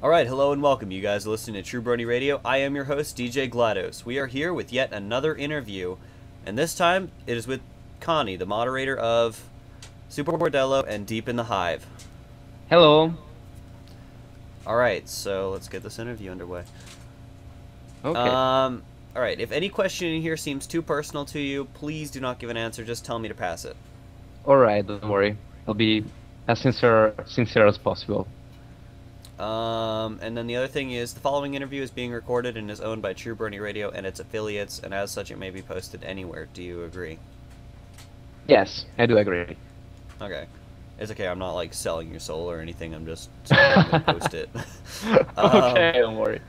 Alright, hello and welcome. You guys are listening to True Brony Radio. I am your host, DJ GLaDOS. We are here with yet another interview, and this time it is with Konny, the moderator of Super-bordello and Deep-in-the-hive. Hello. Alright, so let's get this interview underway. Okay. Alright, if any question in here seems too personal to you, please do not give an answer, just tell me to pass it. Alright, don't worry. I'll be as sincere as possible. And then the other thing is, the following interview is being recorded and is owned by True Brony Radio and its affiliates, and as such it may be posted anywhere. Do you agree? Yes, I do agree. Okay. It's okay, I'm not like selling your soul or anything, I'm just gonna post it. Okay, don't worry.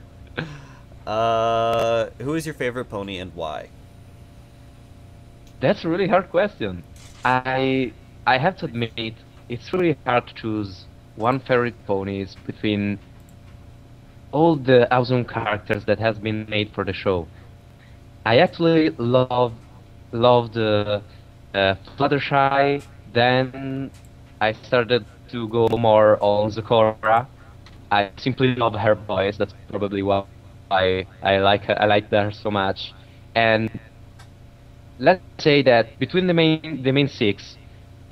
Who is your favorite pony and why? That's a really hard question. I have to admit, it's really hard to choose one favorite ponies between all the awesome characters that has been made for the show. I actually loved Fluttershy. Then I started to go more on Zecora. I simply love her voice. That's probably why I like her so much. And let's say that between the main six,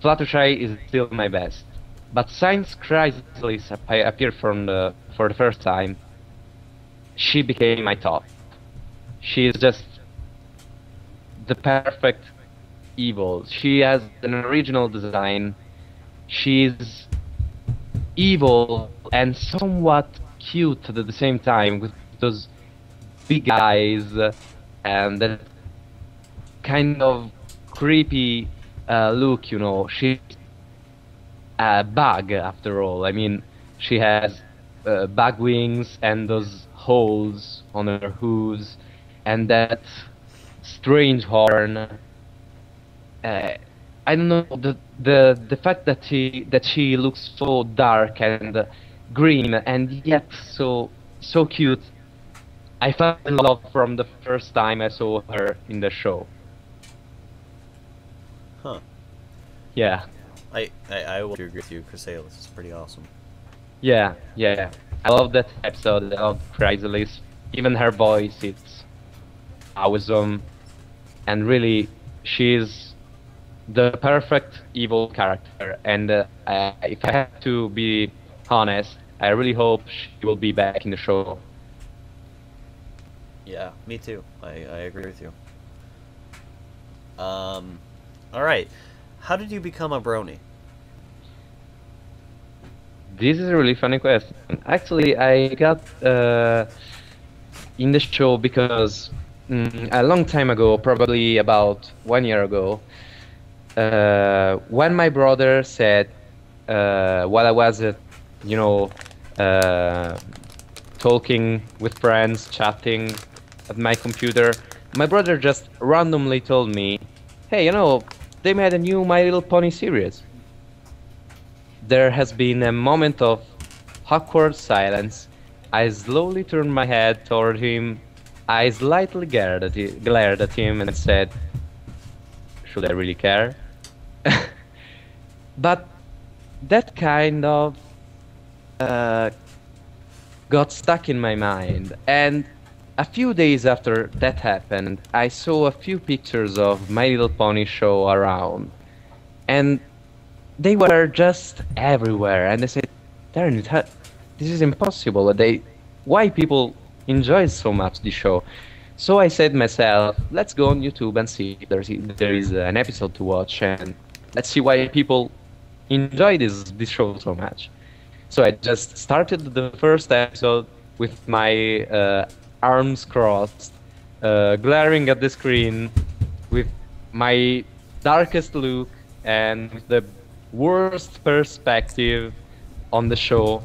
Fluttershy is still my best. But since Chrysalis appeared for the first time, she became my top. She is just the perfect evil. She has an original design. She's evil and somewhat cute at the same time, with those big eyes and that kind of creepy look, you know. She's a bug after all. I mean, she has bug wings and those holes on her hooves and that strange horn. I don't know, the fact that she looks so dark and green and yet so cute. I fell in love from the first time I saw her in the show. Huh. Yeah. I will agree with you, Chrysalis is pretty awesome. Yeah. I love that episode. I love Chrysalis. Even her voice, it's awesome. And really, she's the perfect evil character. And if I have to be honest, I really hope she will be back in the show. Yeah, me too. I agree with you. Alright. How did you become a brony? This is a really funny question. Actually, I got in the show because a long time ago, probably about 1 year ago, when my brother said, while I was, talking with friends, chatting at my computer, my brother just randomly told me, "Hey, you know, they made a new My Little Pony series." There has been a moment of awkward silence. I slowly turned my head toward him. I slightly glared at him and said, "Should I really care?" But that kind of got stuck in my mind. And a few days after that happened, I saw a few pictures of My Little Pony show around. And they were just everywhere, and I said, "Darn it, this is impossible. Why people enjoy so much this show?" So I said myself, let's go on YouTube and see if there is an episode to watch, and let's see why people enjoy this show so much. So I just started the first episode with my arms crossed, glaring at the screen with my darkest look and with the worst perspective on the show,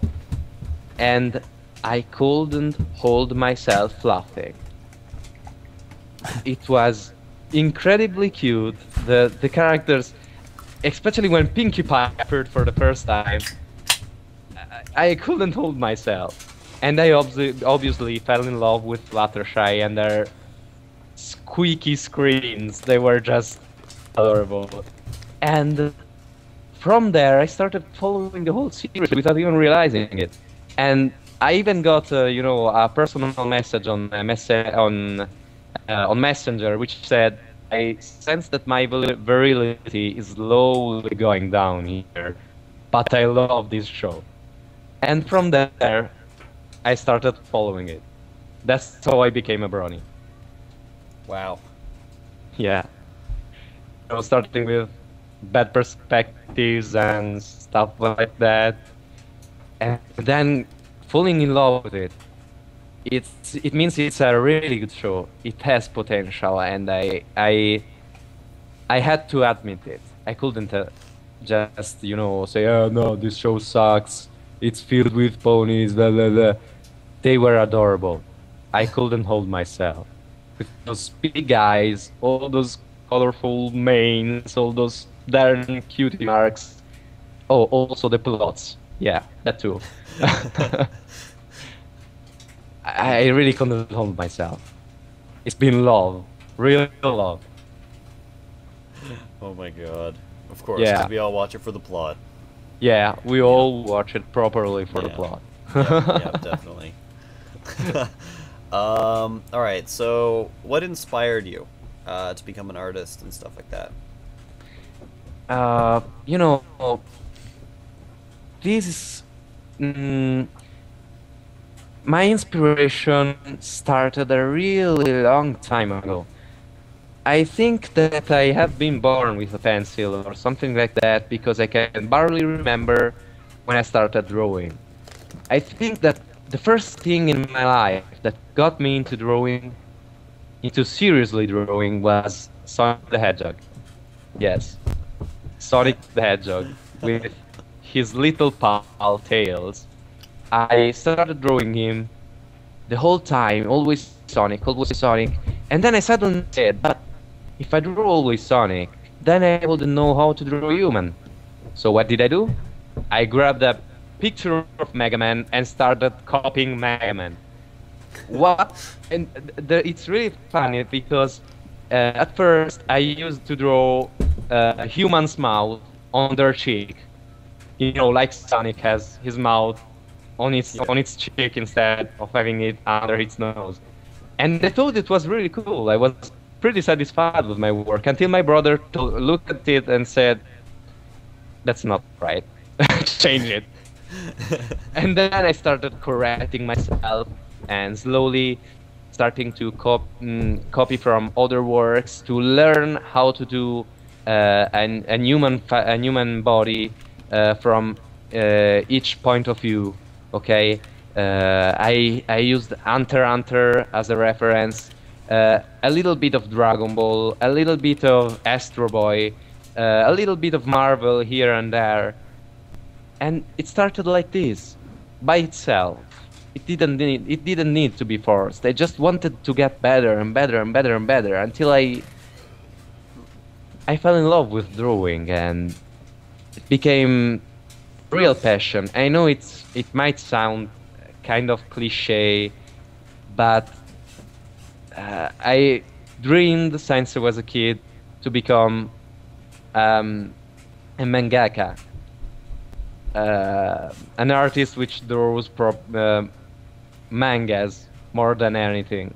and I couldn't hold myself laughing. It was incredibly cute. The characters, especially when Pinkie Pie appeared for the first time, I couldn't hold myself. And I obviously fell in love with Fluttershy and their squeaky screams. They were just adorable. And from there, I started following the whole series without even realizing it. And I even got a personal message on Messenger, which said, "I sense that my virility is slowly going down here, but I love this show." And from there, I started following it. That's how I became a brony. Wow. Yeah. I was starting with bad perspectives and stuff like that, and then falling in love with it. It means it's a really good show. It has potential, and I had to admit it. I couldn't just say, "Oh no, this show sucks. It's filled with ponies." Blah blah blah. They were adorable. I couldn't hold myself. With those big eyes, all those colorful manes, all those darn cutie marks. Oh, also the plots. Yeah, that too. I really couldn't hold myself. It's been love, real love. Oh my god. Of course, Yeah, because we all watch it for the plot. yeah, we Yeah. all watch it properly for the Yeah. plot. Yeah, definitely. All right. So, what inspired you to become an artist and stuff like that? You know, this is my inspiration started a really long time ago. I think that I have been born with a pencil or something like that because I can barely remember when I started drawing. I think that the first thing in my life that got me into drawing, into seriously drawing, was Sonic the Hedgehog. Yes, Sonic the Hedgehog with his little pal Tails. I started drawing him the whole time, always Sonic, and then I suddenly said, but if I draw always Sonic, then I wouldn't know how to draw a human. So what did I do? I grabbed a picture of Mega Man and started copying Mega Man. What? And it's really funny because at first I used to draw a human's mouth on their cheek. Like Sonic has his mouth on its cheek instead of having it under its nose. And I thought it was really cool. I was pretty satisfied with my work until my brother looked at it and said, "That's not right. Change it." And then I started correcting myself and slowly starting to copy from other works to learn how to do a human body from each point of view. Okay, I used Hunter x Hunter as a reference, a little bit of Dragon Ball, a little bit of Astro Boy, a little bit of Marvel here and there, and it started like this, by itself. It didn't need to be forced. I just wanted to get better and better and better and better until I fell in love with drawing, and it became real passion. I know it might sound kind of cliche, but I dreamed since I was a kid to become a mangaka, an artist which draws mangas more than anything.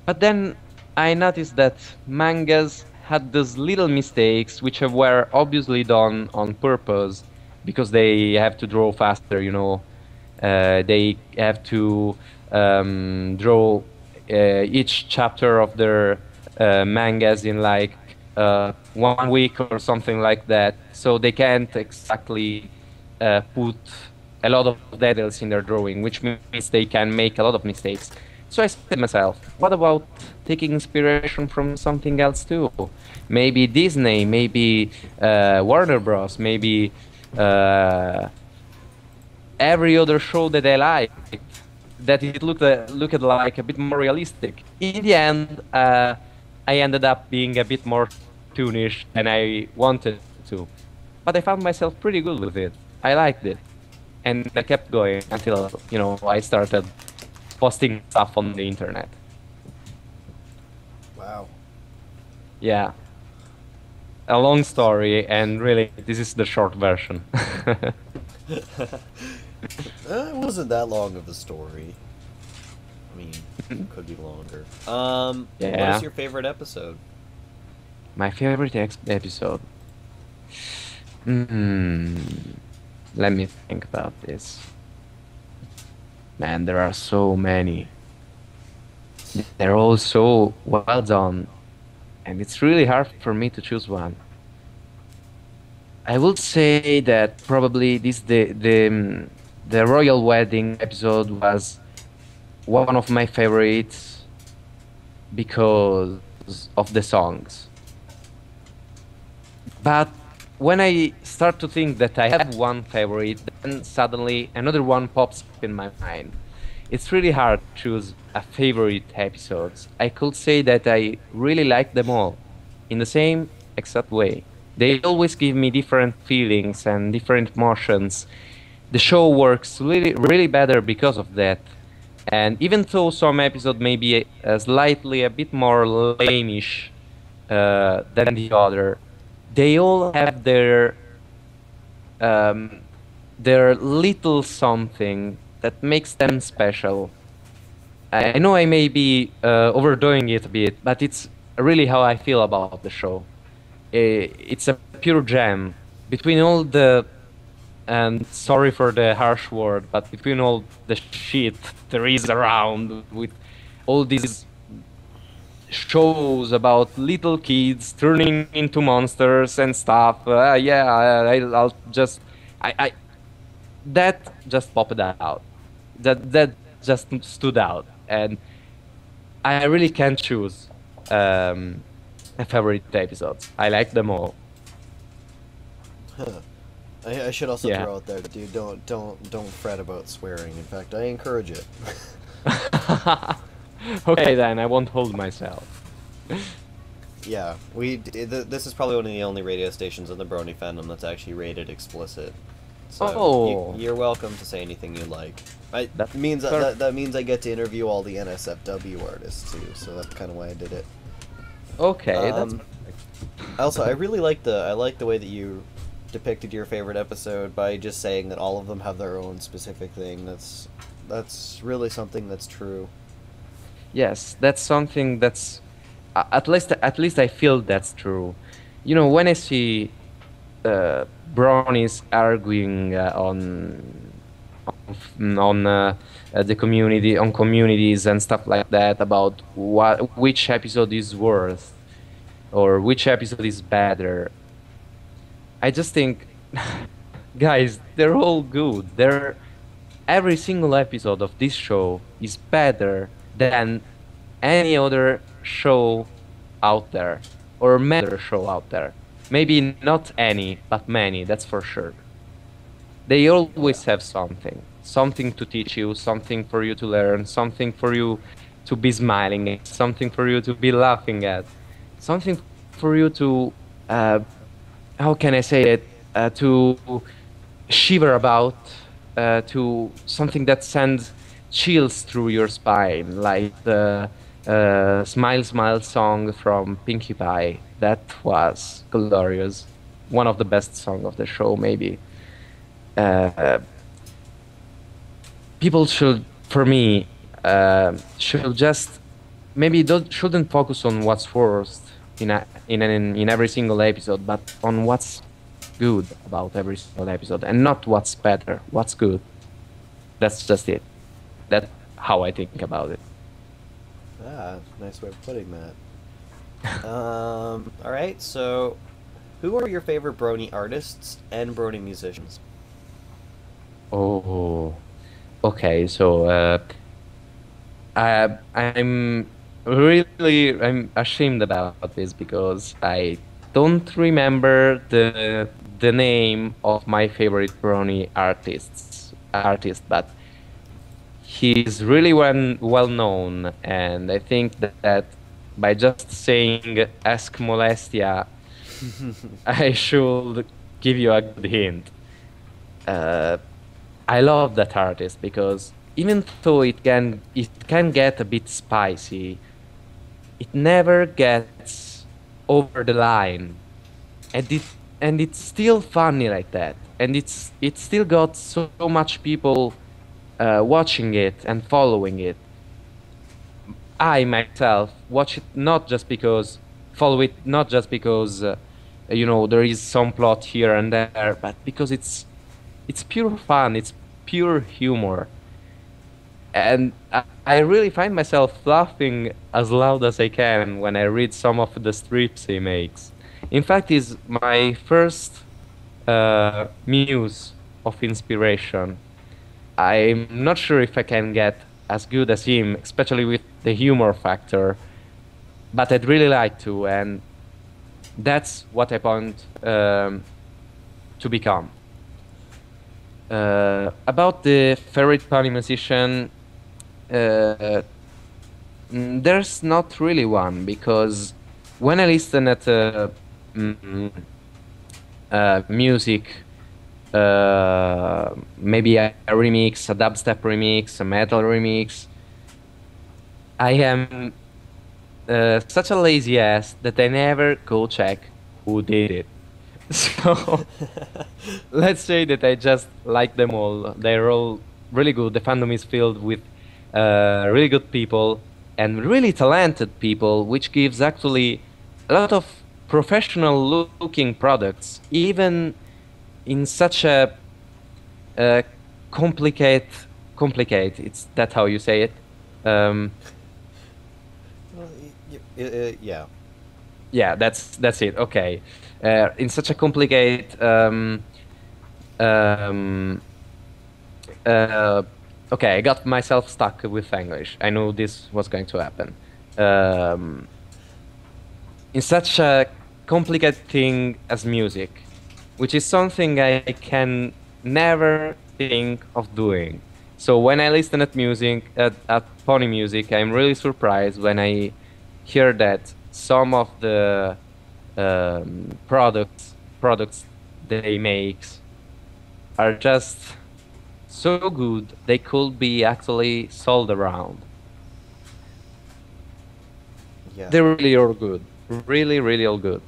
But then I noticed that mangas had those little mistakes which were obviously done on purpose because they have to draw faster. They have to draw each chapter of their mangas in like 1 week or something like that. So they can't exactly put a lot of details in their drawing, which means they can make a lot of mistakes. So I said to myself, what about taking inspiration from something else too? Maybe Disney, maybe Warner Bros, maybe every other show that I liked, that it looked like a bit more realistic. In the end, I ended up being a bit more cartoonish than I wanted to. But I found myself pretty good with it. I liked it. And I kept going until, I started posting stuff on the internet. Wow. Yeah. A long story, and really, this is the short version. It wasn't that long of a story. I mean, could be longer. What is Yeah, your favorite episode? my favorite episode. Hmm. Let me think about this. Man, there are so many. They're all so well done, and it's really hard for me to choose one. I would say that probably the royal wedding episode was one of my favorites because of the songs. But when I start to think that I have one favorite, then suddenly another one pops up in my mind. It's really hard to choose a favorite episodes. I could say that I really like them all in the same exact way. They always give me different feelings and different emotions. The show works really better because of that. And even though some episode may be slightly a bit more lameish than the other, they all have um, their little something that makes them special. I know I may be overdoing it a bit, but it's really how I feel about the show. It's a pure gem between all the, and sorry for the harsh word, but between all the shit there is around with all these shows about little kids turning into monsters and stuff. Yeah, I'll just, I that just popped out. That just stood out, and I really can't choose um, a favorite episodes. I like them all. Huh. I should also Yeah. throw out there, dude. Don't fret about swearing. In fact, I encourage it. Okay, then I won't hold myself. Yeah, this is probably one of the only radio stations in the Brony fandom that's actually rated explicit. So Oh, you're welcome to say anything you like. I that's means per- that means I get to interview all the NSFW artists too. So that's kind of why I did it. okay. That's Um, Also, I like the way that you depicted your favorite episode by just saying that all of them have their own specific thing. That's really something that's true. yes. That's something that's at least I feel that's true. You know, when I see brownies arguing on the community on communities and stuff like that about which episode is worth or which episode is better. I just think, guys, they're all good. They're every single episode of this show is better than any other show out there or many other show out there. Maybe not any, but many, that's for sure. They Yeah. always have something to teach you, something for you to learn, something for you to be smiling at, something for you to be laughing at, something for you to, uh, how can I say it, to shiver about, to something that sends chills through your spine, like the Smile Smile song from Pinkie Pie. That was glorious. One of the best songs of the show, maybe. Uh, People should, for me, should just maybe don't shouldn't focus on what's worst in every single episode, but on what's good about every single episode, and not what's better, what's good. That's just it. That's how I think about it. Ah, nice way of putting that. All right. So, who are your favorite Brony artists and Brony musicians? Oh, okay. So I'm ashamed about this because I don't remember the name of my favorite brony artist, but he's really well known, and I think that by just saying "ask molestia," I should give you a good hint. Uh, I love that artist because even though it can get a bit spicy, it never gets over the line, and it's still funny like that. and it's still got so much people watching it and following it. I myself watch it not just because follow it not just because you know, there is some plot here and there, but because it's pure fun, it's pure humor, and I really find myself laughing as loud as I can when I read some of the strips he makes. In fact, is my first muse of inspiration. I'm not sure if I can get as good as him, especially with the humor factor, but I'd really like to, and that's what I want to become. About the favorite pony musician, uh, there's not really one, because when I listen at mm, music, maybe a remix, a dubstep remix, a metal remix, I am such a lazy ass that I never go check who did it. So let's say that I just like them all. They're all really good. The fandom is filled with really good people and really talented people, which gives actually a lot of professional looking products, even in such a uh, complicate, complicate. It's that how you say it? Um, Well, yeah. yeah, that's it. Okay, in such a complicate. Um, uh, okay, I got myself stuck with English. I knew this was going to happen. Um, in such a complicated thing as music, which is something I can never think of doing. So when I listen at music, at pony music, I'm really surprised when I hear that some of the products they make are just so good they could be actually sold around. Yeah. They're really all good, really, really all good.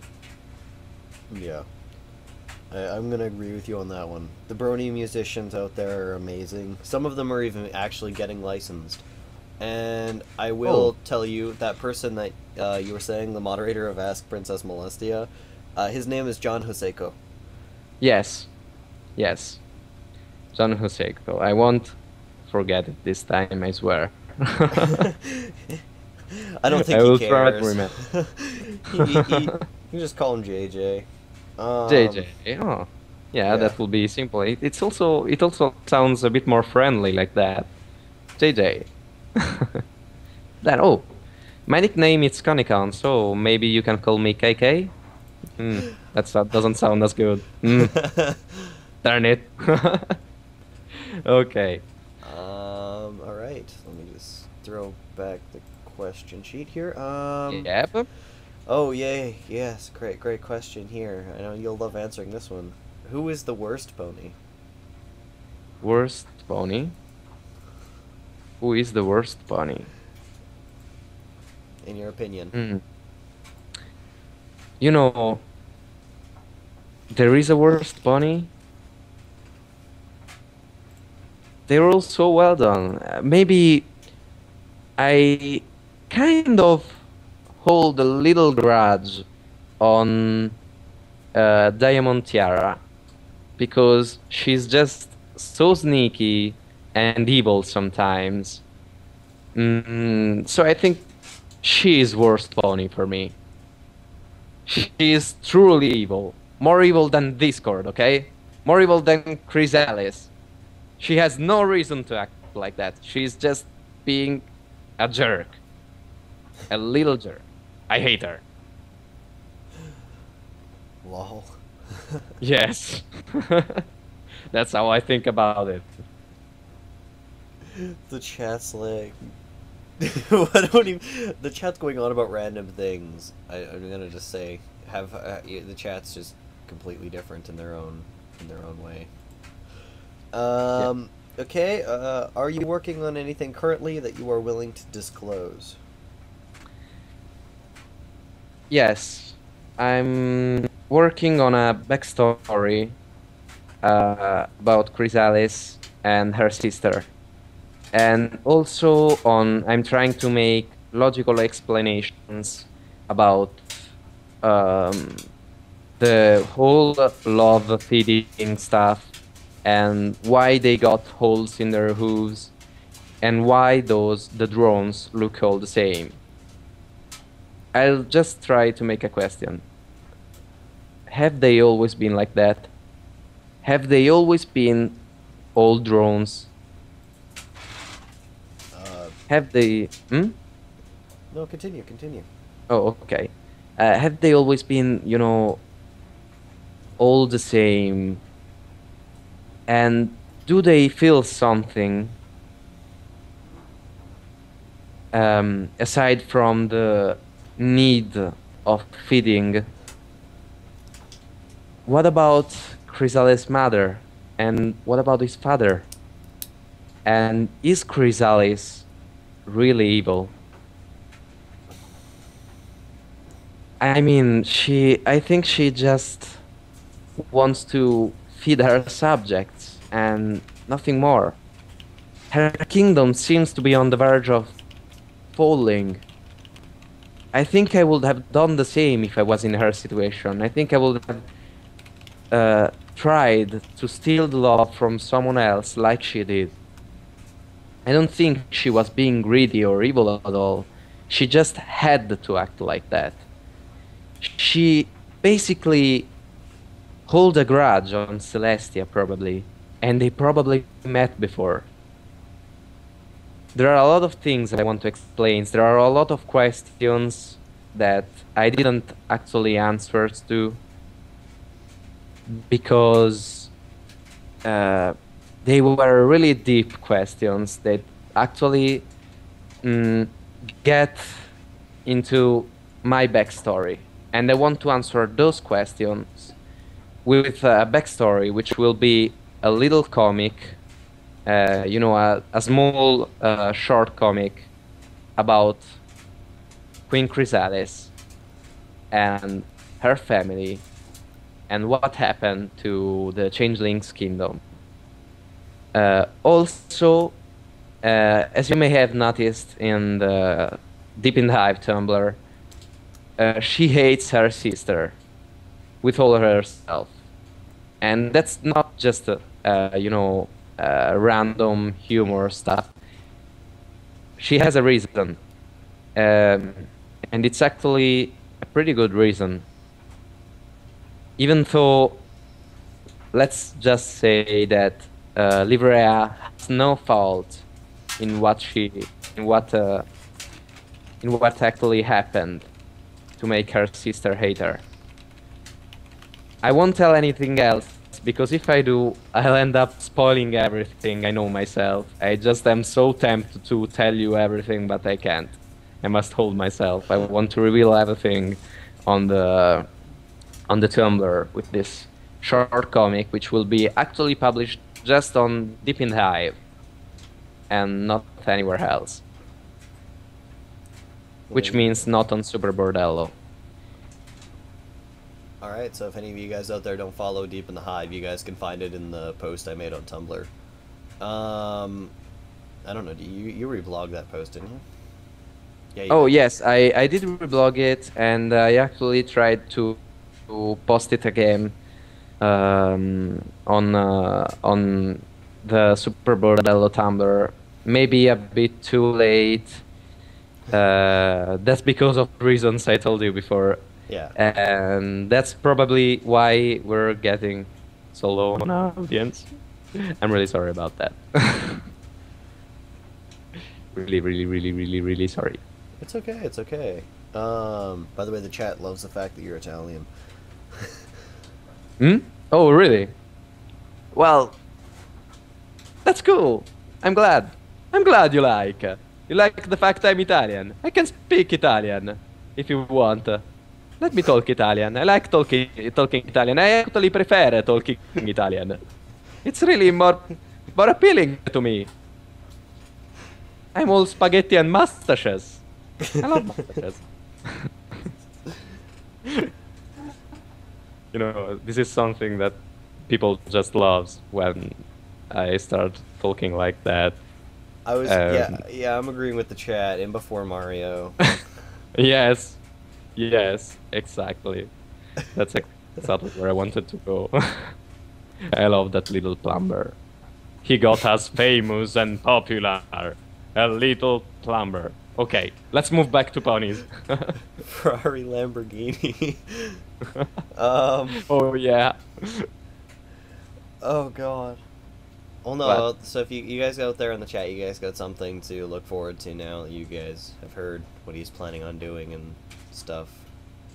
Yeah. I'm gonna agree with you on that one. The Brony musicians out there are amazing. Some of them are even actually getting licensed. And I will Oh, tell you, that person that you were saying, the moderator of Ask Princess Molestia, his name is John Hoseko. yes, yes. John Hoseko. I won't forget it this time, I swear. I don't think I he will try to cares. remember. You can just call him JJ. Um, JJ. Oh, yeah, yeah. that will be simple. It also sounds a bit more friendly like that. JJ. Then oh, my nickname is Konny, so maybe you can call me KK. That doesn't sound as good. Darn it. Okay. All right. Let me just throw back the question sheet here. Yep. Oh, yay. Yes, great question here. I know you'll love answering this one. Who is the worst pony? Worst pony. Who is the worst pony? In your opinion? Hmm. You know, there is a worst pony. They're all so well done. Maybe I kind of hold a little grudge on Diamond Tiara because she's just so sneaky and evil sometimes. So I think she is worst pony for me. She is truly evil. More evil than Discord, okay? More evil than Chrysalis. She has no reason to act like that. She's just being a jerk. A little jerk. I hate her. Lol. Yes. That's how I think about it. The chat's like, I don't even. The chat's going on about random things. I'm gonna just say, have the chat's just completely different in their own way. Yeah. Okay. Are you working on anything currently that you are willing to disclose? Yes. I'm working on a backstory about Chrysalis and her sister. And also I'm trying to make logical explanations about um, the whole love feeding stuff and why they got holes in their hooves and why the drones look all the same. I'll just try to make a question. Have they always been like that? Have they always been all drones? Have they... No, continue. Oh, okay. Have they always been, all the same? And do they feel something aside from the need of feeding? What about Chrysalis' mother? And what about his father? And is Chrysalis really evil? I mean, I think she just wants to feed her subjects and nothing more. Her kingdom seems to be on the verge of falling. I think I would have done the same if I was in her situation. I think I would have tried to steal the love from someone else like she did. I don't think she was being greedy or evil at all. She just had to act like that. She basically hold a grudge on Celestia, probably, and they probably met before. There are a lot of things I want to explain. There are a lot of questions that I didn't actually answer to because they were really deep questions that actually get into my backstory. And I want to answer those questions with a backstory, which will be a little comic, a small short comic about Queen Chrysalis and her family and what happened to the Changeling's kingdom. Also, as you may have noticed in the Deep-in-the-hive Tumblr, she hates her sister with all herself, and that's not just random humor stuff. She has a reason, and it's actually a pretty good reason. Even though, let's just say that Livrea has no fault in what actually happened to make her sister hate her. I won't tell anything else, because if I do, I'll end up spoiling everything. I know myself. I just am so tempted to tell you everything, but I can't. I must hold myself. I want to reveal everything on the Tumblr with this short comic, which will be actually published just on Deep-in-the-hive and not anywhere else. Which means not on Super-bordello. Alright, so if any of you guys out there don't follow Deep-in-the-hive, you guys can find it in the post I made on Tumblr. I don't know, you reblogged that post, didn't you? Yeah, oh, yes, I did reblog it, and I actually tried to post it again on the Super-bordello Tumblr. Maybe a bit too late. That's because of reasons I told you before. Yeah. And that's probably why we're getting so low on our audience. I'm really sorry about that. really sorry. It's okay, it's okay. By the way, the chat loves the fact that you're Italian. Oh, really? Well, that's cool. I'm glad. I'm glad you like. You like the fact I'm Italian. I can speak Italian, if you want. Let me talk Italian. I like talking Italian. I actually prefer talking Italian. It's really more appealing to me. I'm all spaghetti and mustaches. I love mustaches. You know, this is something that people just loves when I start talking like that. I was Um, yeah, I'm agreeing with the chat in before Mario. yes, yes, exactly. That's exactly where I wanted to go. I love that little plumber. He got us famous and popular. A little plumber. Okay, let's move back to ponies. Ferrari Lamborghini. um Oh yeah. oh god. Well, What? no. So if you guys out there in the chat, you guys got something to look forward to now that you guys have heard what he's planning on doing and stuff.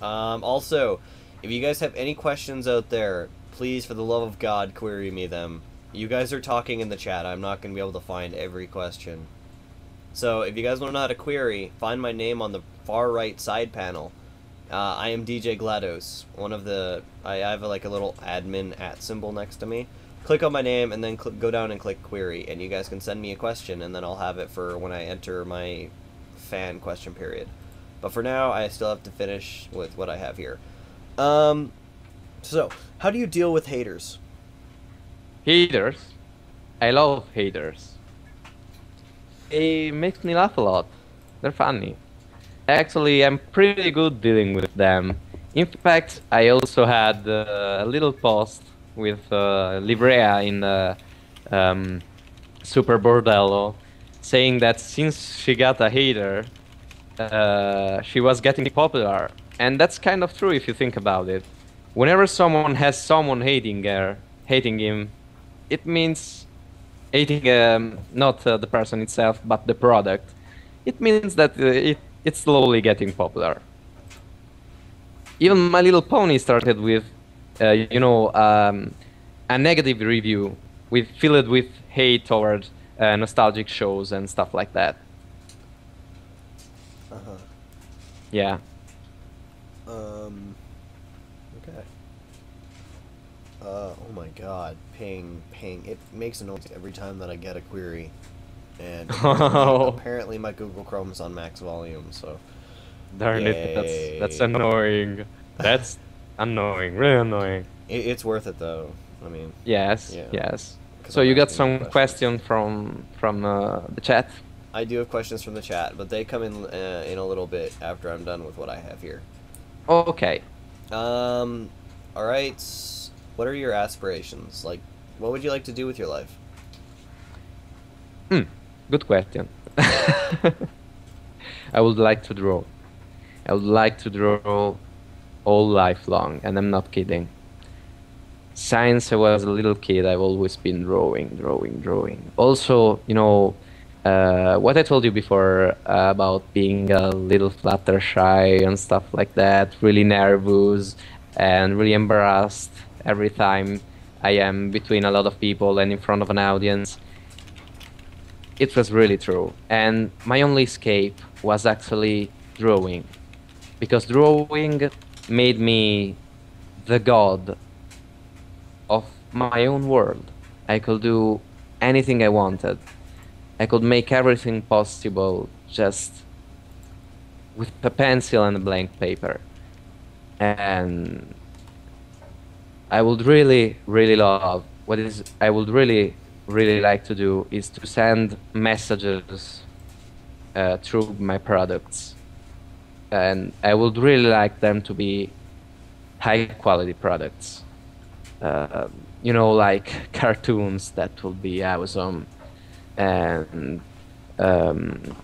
Also, if you guys have any questions out there, please, for the love of God, query me them. You guys are talking in the chat. I'm not going to be able to find every question. So if you guys want to know how to query, find my name on the far right side panel. I am DJ GLaDOS. I have like a little admin @ symbol next to me. Click on my name and then go down and click query, and you guys can send me a question, and then I'll have it for when I enter my fan question period. But for now, I still have to finish with what I have here. So how do you deal with haters? Haters? I love haters. It makes me laugh a lot. They're funny. Actually, I'm pretty good dealing with them. In fact, I also had a little post with Livrea in Super-bordello saying that since she got a hater, she was getting popular. And that's kind of true if you think about it. Whenever someone has someone hating her, hating him, it means hating not the person itself, but the product. It means that it's slowly getting popular. Even My Little Pony started with, a negative review, filled with hate towards nostalgic shows and stuff like that. Uh-huh. Yeah. Okay. Oh my god. Ping, ping. It makes a noise every time that I get a query. And apparently my Google Chrome's on max volume, so... Darn it, that's annoying. That's annoying, really annoying. It's worth it, though. I mean... Yes, yeah. yes. 'Cause So I'm you got asking some questions. question from the chat? I do have questions from the chat, but they come in a little bit after I'm done with what I have here. Okay. Alright. What are your aspirations? Like, what would you like to do with your life? Good question. I would like to draw. I would like to draw all life long, and I'm not kidding. Since I was a little kid, I've always been drawing. Also, what I told you before about being a little Fluttershy and stuff like that, really nervous and really embarrassed every time I am between a lot of people and in front of an audience. It was really true. And my only escape was actually drawing. Because drawing made me the god of my own world. I could do anything I wanted. I could make everything possible just with a pencil and a blank paper. And I would really love I would really like to do is to send messages through my products. And I would really like them to be high quality products. Like cartoons, that would be awesome. And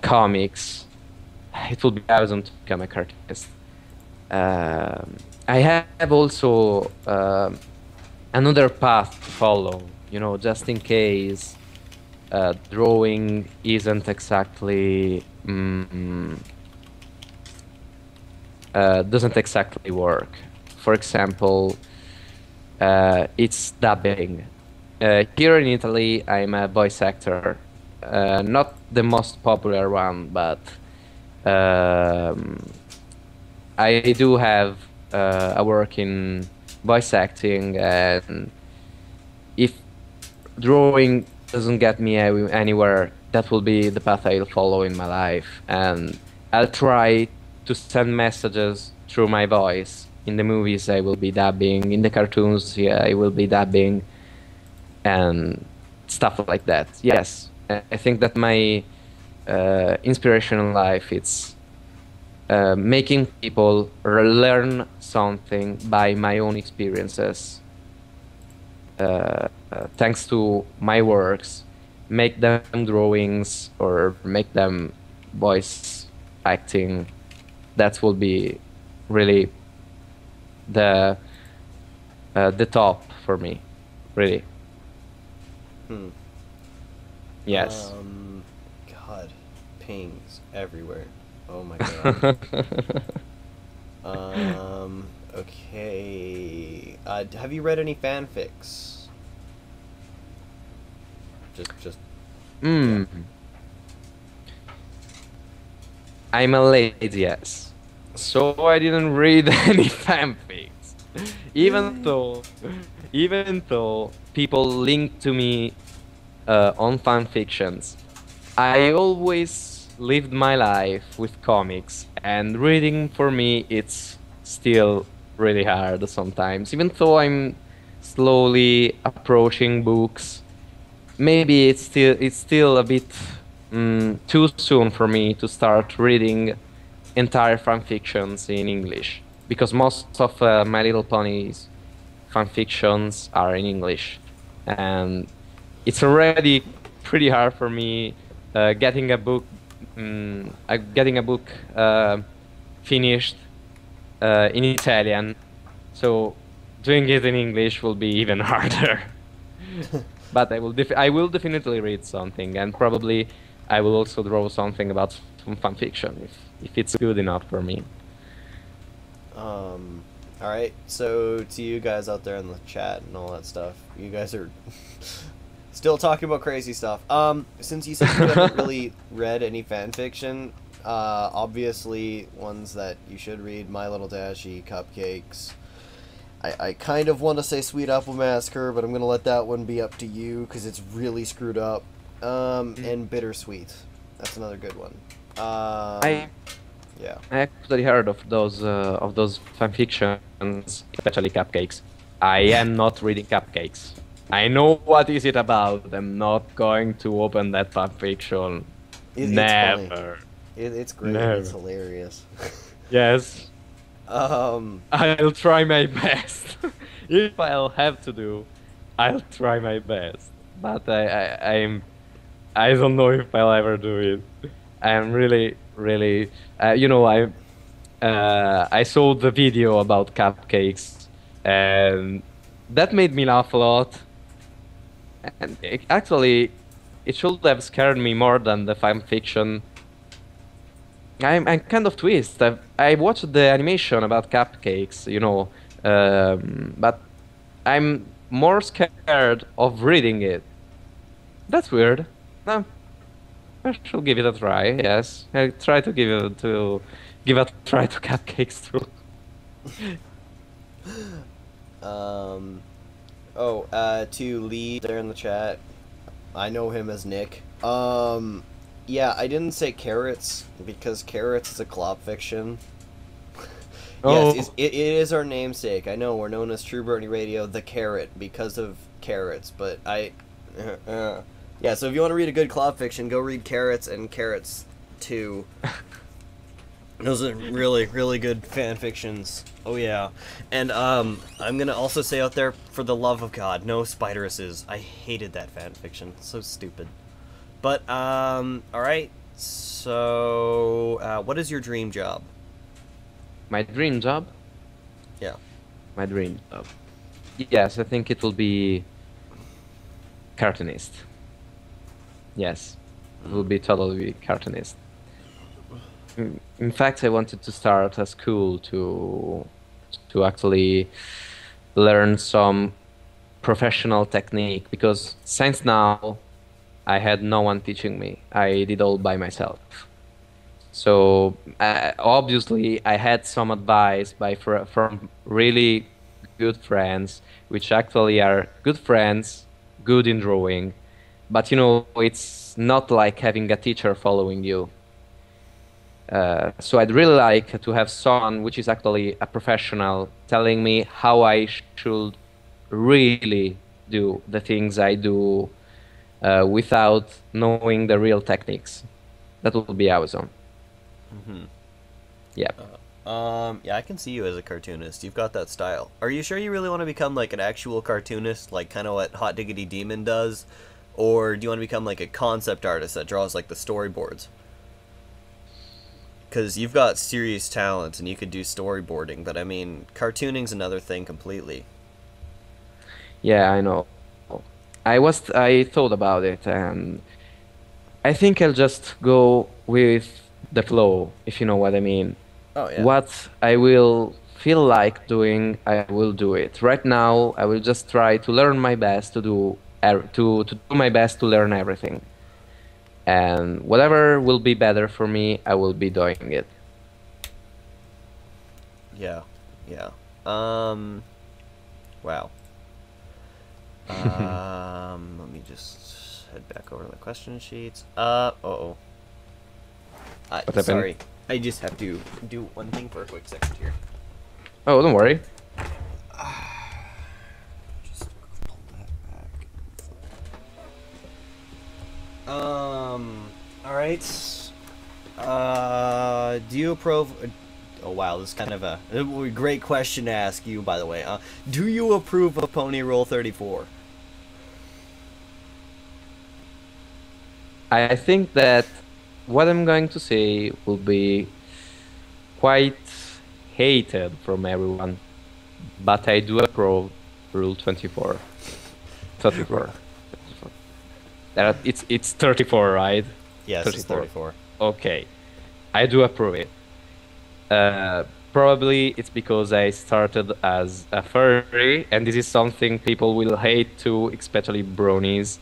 comics. It would be awesome to become a cartoonist. I have also another path to follow, just in case drawing isn't exactly doesn't exactly work. For example, it's dubbing. Here in Italy, I'm a voice actor, not the most popular one, but I do have a work in voice acting, and if drawing doesn't get me anywhere, that will be the path I'll follow in my life, and I'll try to send messages through my voice In the movies, I will be dubbing. In the cartoons, yeah, I will be dubbing, and stuff like that. Yes, I think that my inspiration in life it's making people learn something by my own experiences, thanks to my works, make them drawings or make them voice acting. That will be really the top for me, really. Hmm. Yes. God, pings everywhere. Oh my god. Okay. Have you read any fanfics? Just. Yeah. Mm. I'm a lady, yes. So I didn't read any fanfics. Even though, even though people link to me on fanfictions, I always lived my life with comics, and reading for me it's still really hard sometimes. Even though I'm slowly approaching books, maybe it's still a bit too soon for me to start reading entire fanfictions in English because most of My Little Pony's fanfictions are in English, and it's already pretty hard for me getting a book finished in Italian, so doing it in English will be even harder. But I will definitely read something, and probably I will also draw something about some fan fiction if it's good enough for me. All right. So to you guys out there in the chat and all that stuff, you guys are still talking about crazy stuff. Since you said you haven't really read any fan fiction, obviously ones that you should read: My Little Dashie, Cupcakes. I kind of want to say Sweet Apple Massacre, but I'm gonna let that one be up to you because it's really screwed up. And Bittersweet. That's another good one. I Yeah. I actually heard of those fanfictions, especially Cupcakes. I am not reading Cupcakes. I know what is it about. I'm not going to open that fanfiction. It's Never. funny. It's great. Never. It's hilarious. Yes. um. I'll try my best. If I'll have to do, I'll try my best. But I don't know if I'll ever do it. I'm really, really, I saw the video about cupcakes, and that made me laugh a lot. And actually, it should have scared me more than the fan fiction. I'm kind of twist. I watched the animation about cupcakes, but I'm more scared of reading it. That's weird. No, I should give it a try. Yes, I try to give a try to cupcakes too. To Lee there in the chat, I know him as Nick. Yeah, I didn't say carrots because carrots is a clop fiction. Oh. Yes, it is our namesake. I know we're known as True Bernie Radio, the Carrot, because of carrots. But yeah. So if you want to read a good clop fiction, go read Carrots and Carrots 2. Those are really, really good fan fictions. Oh yeah, and I'm gonna also say out there, for the love of God, no spideresses. I hated that fan fiction. So stupid. But all right. So, what is your dream job? My dream job? Yeah. My dream job. Yes, I think it will be cartoonist. Yes, it will be totally cartoonist. In fact, I wanted to start a school to actually learn some professional technique, because since now I had no one teaching me. I did all by myself. So obviously I had some advice from really good friends, which actually are good friends, good in drawing. But it's not like having a teacher following you. So I'd really like to have someone which is actually a professional telling me how I should really do the things I do without knowing the real techniques. That would be awesome. Mm-hmm. Yeah. Yeah, I can see you as a cartoonist. You've got that style. Are you sure you really want to become like an actual cartoonist, like kind of what Hot Diggity Demon does? Or do you want to become like a concept artist that draws like the storyboards? Because you've got serious talent and you could do storyboarding, but I mean, cartooning's another thing completely. Yeah, I know. I thought about it, and I think I'll just go with the flow, if you know what I mean. Oh, yeah. What I will feel like doing, I will do it. Right now, I will just try to learn my best to do to do my best to learn everything. And whatever will be better for me, I will be doing it. Yeah. Yeah. Wow. Let me just head back over to the question sheets. Uh-oh. What happened? Sorry. I just have to do one thing for a quick second here. Oh, don't worry. Just pull that back. Alright. Do you approve... Oh, wow, this is kind of a great question to ask you, by the way. Do you approve of Pony Roll 34? I think that what I'm going to say will be quite hated from everyone, but I do approve Rule 24. 34. It's 34, right? Yes, 34. It's 34. Okay, I do approve it. Probably it's because I started as a furry, and this is something people will hate too, especially bronies.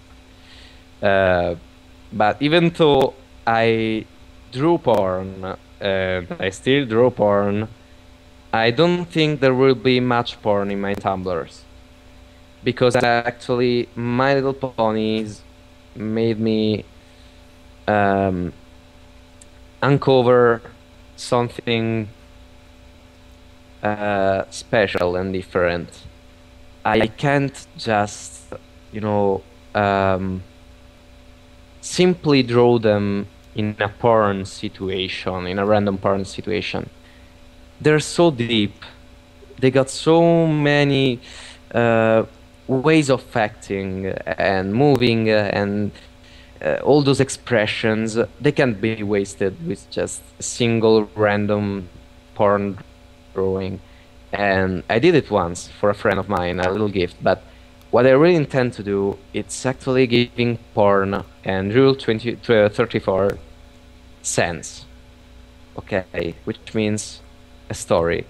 But even though I drew porn, and I still draw porn, I don't think there will be much porn in my Tumblrs. Because actually, My Little Ponies made me uncover something special and different. I can't just, you know, simply draw them in a porn situation, in a random porn situation. They're so deep. They got so many ways of acting and moving and all those expressions. They can't be wasted with just a single random porn drawing. And I did it once for a friend of mine, a little gift, but what I really intend to do, it's actually giving porn and Rule 34 sense, okay, which means a story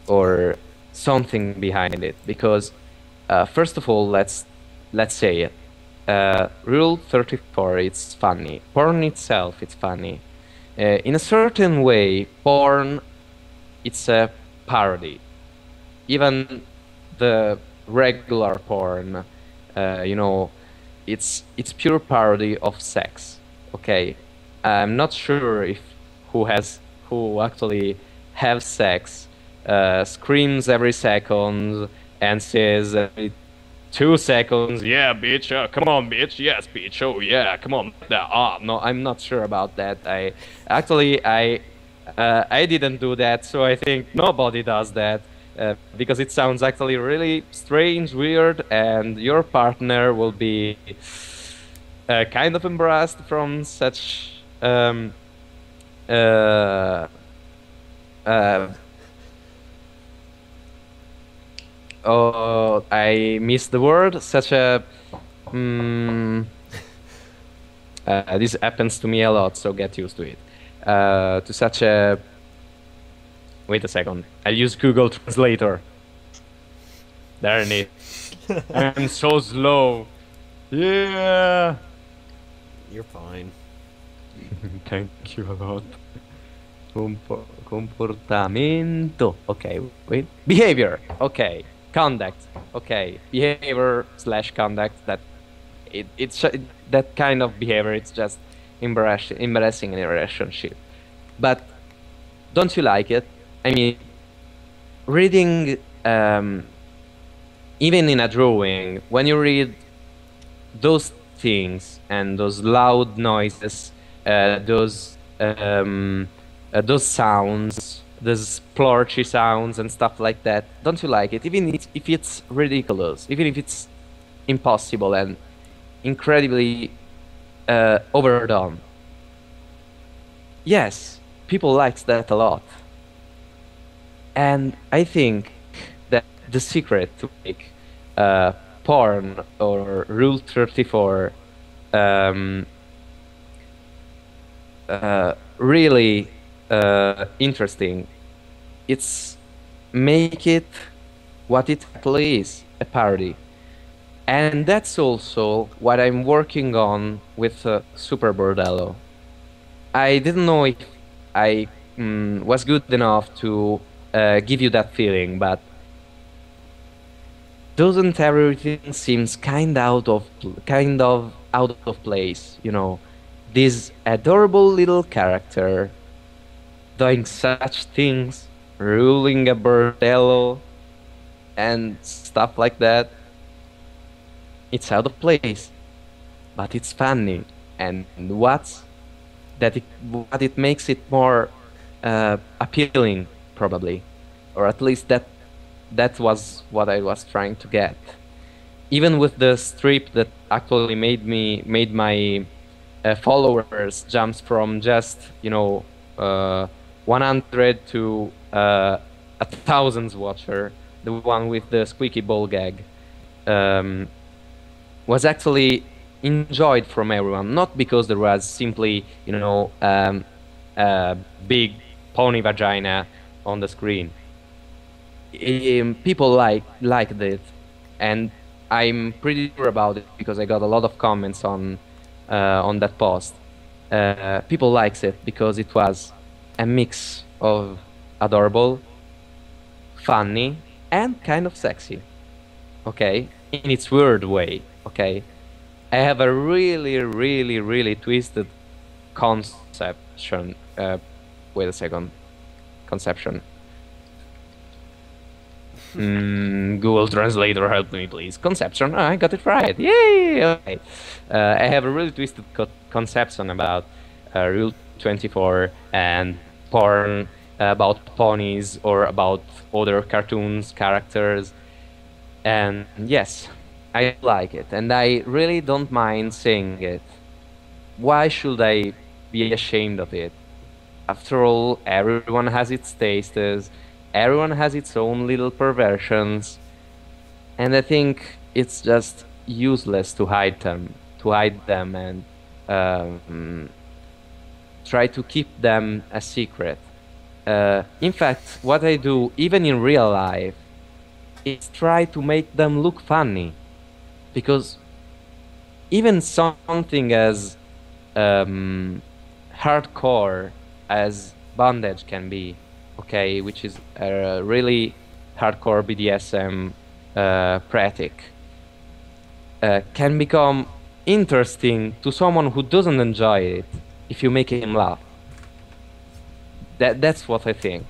or something behind it. Because first of all, let's say it. Rule 34, it's funny. Porn itself, it's funny. In a certain way, porn, it's a parody. Even the regular porn, you know, it's pure parody of sex. Okay, I'm not sure if who actually have sex screams every second and says every 2 seconds, yeah, bitch, come on, bitch, yes, bitch, oh yeah, come on. No, I'm not sure about that. I didn't do that, so I think nobody does that. Because it sounds actually really strange, weird, and your partner will be kind of embarrassed from such oh, I missed the word. Such a this happens to me a lot, so get used to it. To such a... Wait a second. I'll use Google Translator. Darn it. I'm so slow. Yeah. You're fine. Thank you a lot. Comportamento. Okay, wait. Behavior. Okay. Conduct. Okay. Behavior/conduct. It's that kind of behavior. It's just embarrassing in a relationship. But don't you like it? I mean, reading, even in a drawing, when you read those things and those loud noises, those sounds, those splorchy sounds and stuff like that, don't you like it? Even if it's ridiculous, even if it's impossible and incredibly overdone. Yes, people likes that a lot. And I think that the secret to make uh, porn or Rule 34 um, really interesting, it's make it what it actually is, a parody. And that's also what I'm working on with Super-bordello. I didn't know if I was good enough to give you that feeling, but doesn't everything seems kind of out of place, you know? This adorable little character doing such things, ruling a bordello and stuff like that. It's out of place, but it's funny, and what it makes it more appealing, probably, or at least that was what I was trying to get. Even with the strip that actually made my followers jumps from just 100 to 1,000 watcher, the one with the squeaky ball gag, um, was actually enjoyed from everyone, not because there was simply a big pony vagina on the screen. People liked it, and I'm pretty sure about it because I got a lot of comments on that post. People likes it because it was a mix of adorable, funny, and kind of sexy. Okay, in its weird way. Okay, I have a really, really, really twisted conception. Wait a second, conception. Google Translator, help me, please. Conception. Oh, I got it right. Yay! Okay. I have a really twisted conception about Rule 24 and porn, about ponies or about other cartoons characters. And yes, I like it, and I really don't mind saying it. Why should I be ashamed of it? After all, everyone has its tastes, everyone has its own little perversions, and I think it's just useless to hide them, and try to keep them a secret. In fact, what I do, even in real life, is try to make them look funny, because even something as hardcore as bondage can be, okay, which is a really hardcore BDSM practice, can become interesting to someone who doesn't enjoy it if you make him laugh. That's what I think.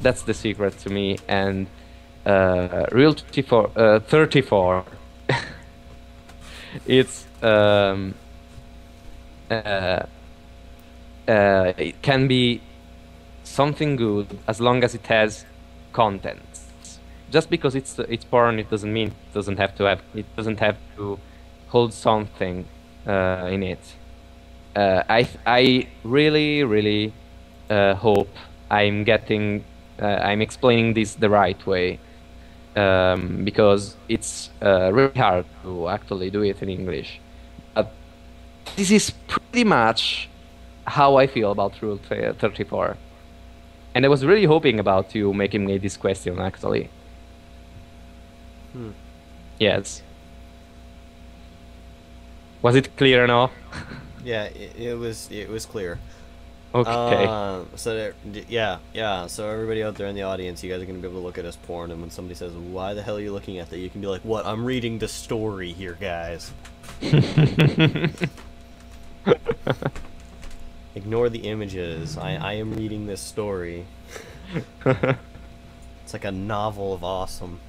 That's the secret to me, and Real 34 it's it can be something good as long as it has content. Just because it's porn, it doesn't mean it doesn't have to hold something in it. I really hope I'm explaining this the right way, because it's really hard to actually do it in English. But this is pretty much how I feel about Rule 34. And I was really hoping about you making me this question, actually. Yes. Was it clear enough? Yeah, it was clear. Okay. So everybody out there in the audience, you guys are gonna be able to look at us porn, and when somebody says, "Why the hell are you looking at that?" you can be like, "What? I'm reading the story here, guys." ignore the images. I am reading this story. It's like a novel of awesome.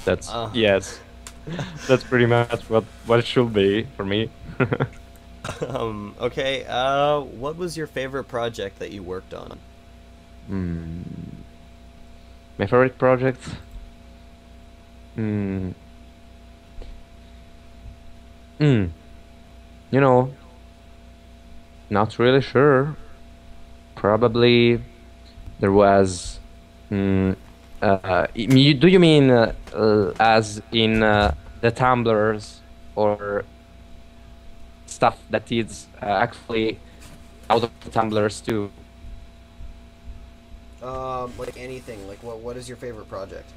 That's yes. That's pretty much what it should be for me. Okay. What was your favorite project that you worked on? My favorite project. You know, not really sure. Probably there was. Do you mean as in the tumblers or stuff that is actually out of the tumblers too? Like anything. Like what is your favorite project?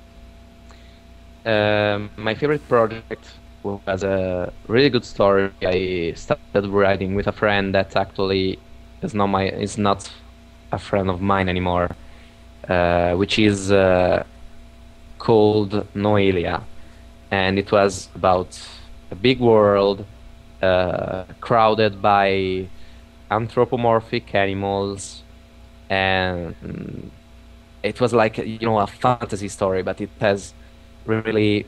My favorite project was a really good story. I started writing with a friend that actually is not a friend of mine anymore, which is called Noelia, and it was about a big world crowded by anthropomorphic animals, and it was like a fantasy story, but it has really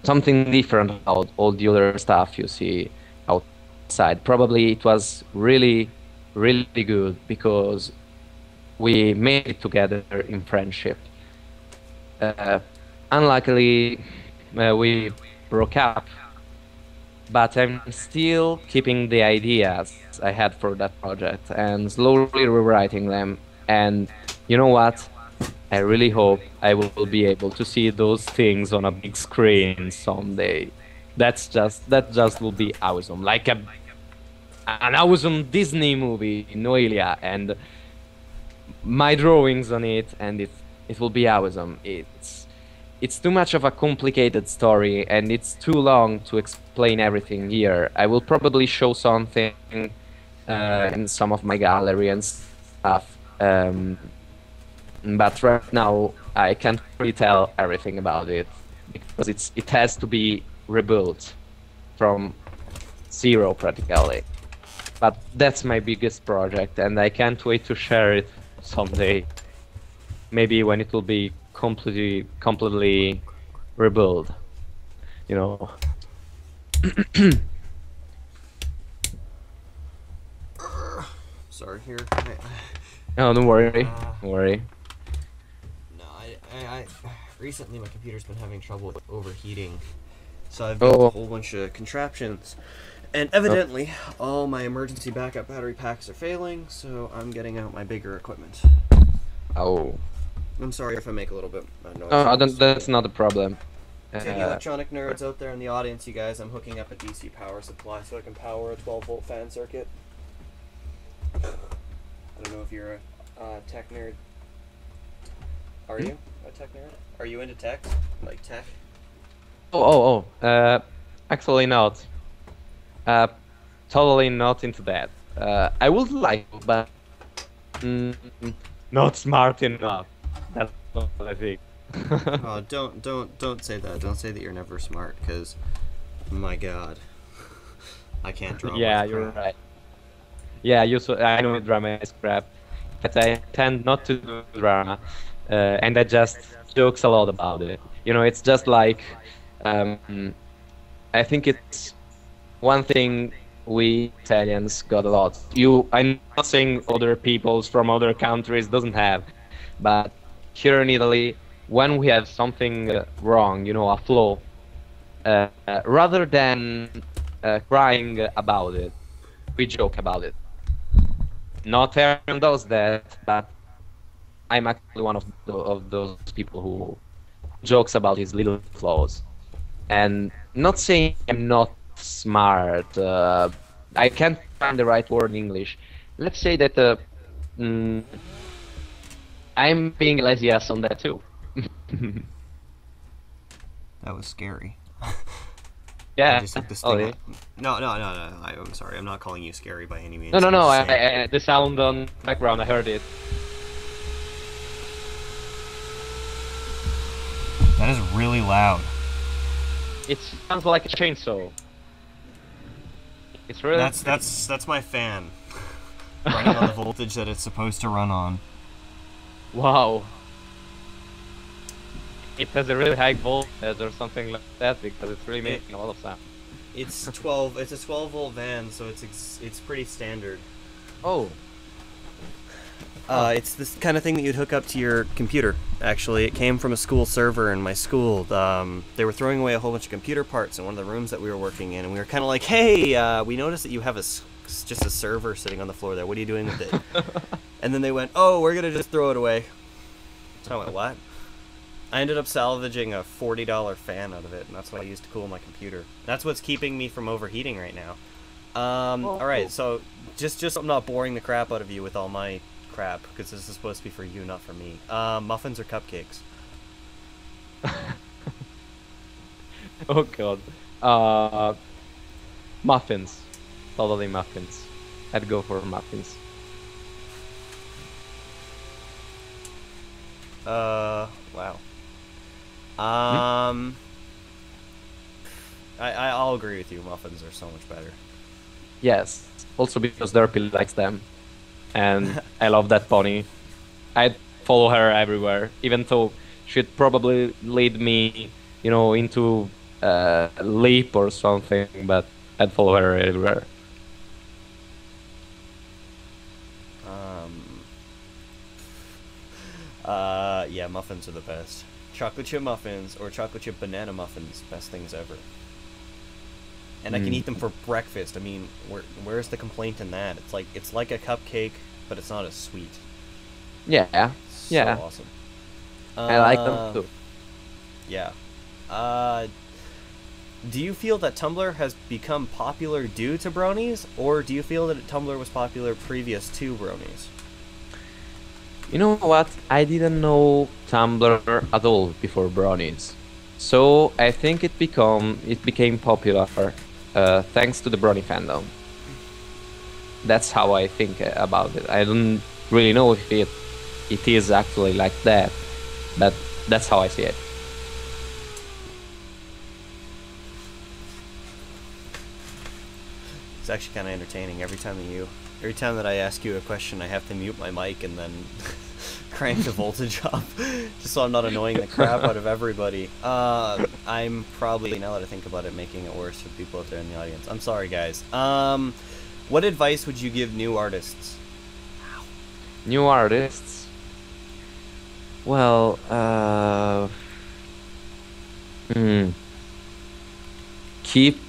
something different about all the other stuff you see outside. Probably it was really, really good because we made it together in friendship. Uh, Unluckily, we broke up, but I'm still keeping the ideas I had for that project and slowly rewriting them. And you know what? I really hope I will be able to see those things on a big screen someday. That just will be awesome, like an awesome Disney movie, Noelia, and my drawings on it, and it will be awesome. It's too much of a complicated story, and it's too long to explain everything here. I will probably show something in some of my gallery and stuff. But right now I can't really tell everything about it because it has to be rebuilt from zero practically. But that's my biggest project, and I can't wait to share it someday. Maybe when it will be completely rebuilt, you know. Sorry, here. No, don't worry. Don't worry. No, I recently my computer's been having trouble with overheating, so I've built a whole bunch of contraptions, and evidently all my emergency backup battery packs are failing, so I'm getting out my bigger equipment. Oh. I'm sorry if I make a little bit of noise. Oh, that's not a problem. To any electronic nerds out there in the audience, you guys, I'm hooking up a DC power supply so I can power a 12-volt fan circuit. I don't know if you're a tech nerd. Are you a tech nerd? Are you into tech? Like tech? Actually not. Totally not into that. I would like, but not smart enough. That's what I think. Oh, don't say that. Don't say that you're never smart, because, my God, I can't draw. Yeah, you're right. Yeah, I know drama is crap, but I tend not to do drama, and I just jokes a lot about it. It's just like, I think it's one thing we Italians got a lot. I'm not saying other peoples from other countries doesn't have, but here in Italy, when we have something wrong, a flaw, rather than crying about it, we joke about it. Not everyone does that, but I'm actually one of those people who jokes about his little flaws. And not saying I'm not smart, I can't find the right word in English. Let's say that I'm being lazy ass on that too. That was scary. Yeah. I just took this thing No, I'm sorry. I'm not calling you scary by any means. No. The sound on background, I heard it. That is really loud. It sounds like a chainsaw. It's really That's my fan running on the voltage that it's supposed to run on. wow. It has a really high voltage or something like that because it's really making a lot of sound. It's 12. It's a 12-volt van, so it's pretty standard. Oh. It's this kind of thing that you'd hook up to your computer. Actually, it came from a school server in my school. They were throwing away a whole bunch of computer parts in one of the rooms that we were working in, and we were kind of like, "Hey, we noticed that you have just a server sitting on the floor there. What are you doing with it?" And then they went, "Oh, we're gonna just throw it away." So I went, "What?" I ended up salvaging a $40 fan out of it, and that's what I used to cool my computer. That's what's keeping me from overheating right now. All right, so just so I'm not boring the crap out of you with all my crap, because this is supposed to be for you, not for me. Muffins or cupcakes? Oh god. Muffins. Totally muffins. I'd go for muffins. Wow. I'll agree with you. Muffins are so much better. Yes. Also because Derpy likes them. And I love that pony. I'd follow her everywhere, even though she'd probably lead me, you know, into a leap or something, but I'd follow her everywhere. Yeah, muffins are the best. Chocolate chip muffins or chocolate chip banana muffins, best things ever. And I can eat them for breakfast. I mean, where's the complaint in that? It's like a cupcake, but it's not as sweet. Yeah, So yeah. awesome. I like them too. Yeah. Do you feel that Tumblr has become popular due to bronies, or do you feel that Tumblr was popular previous to bronies? You know what? I didn't know Tumblr at all before bronies, so I think it became popular thanks to the brony fandom. That's how I think about it. I don't really know if it is actually like that, but that's how I see it. It's actually kind of entertaining. Every time that I ask you a question, I have to mute my mic and then crank the voltage up, just so I'm not annoying the crap out of everybody. I'm probably, now that I think about it, making it worse for the people out there in the audience. I'm sorry, guys. What advice would you give new artists? New artists? Well, keep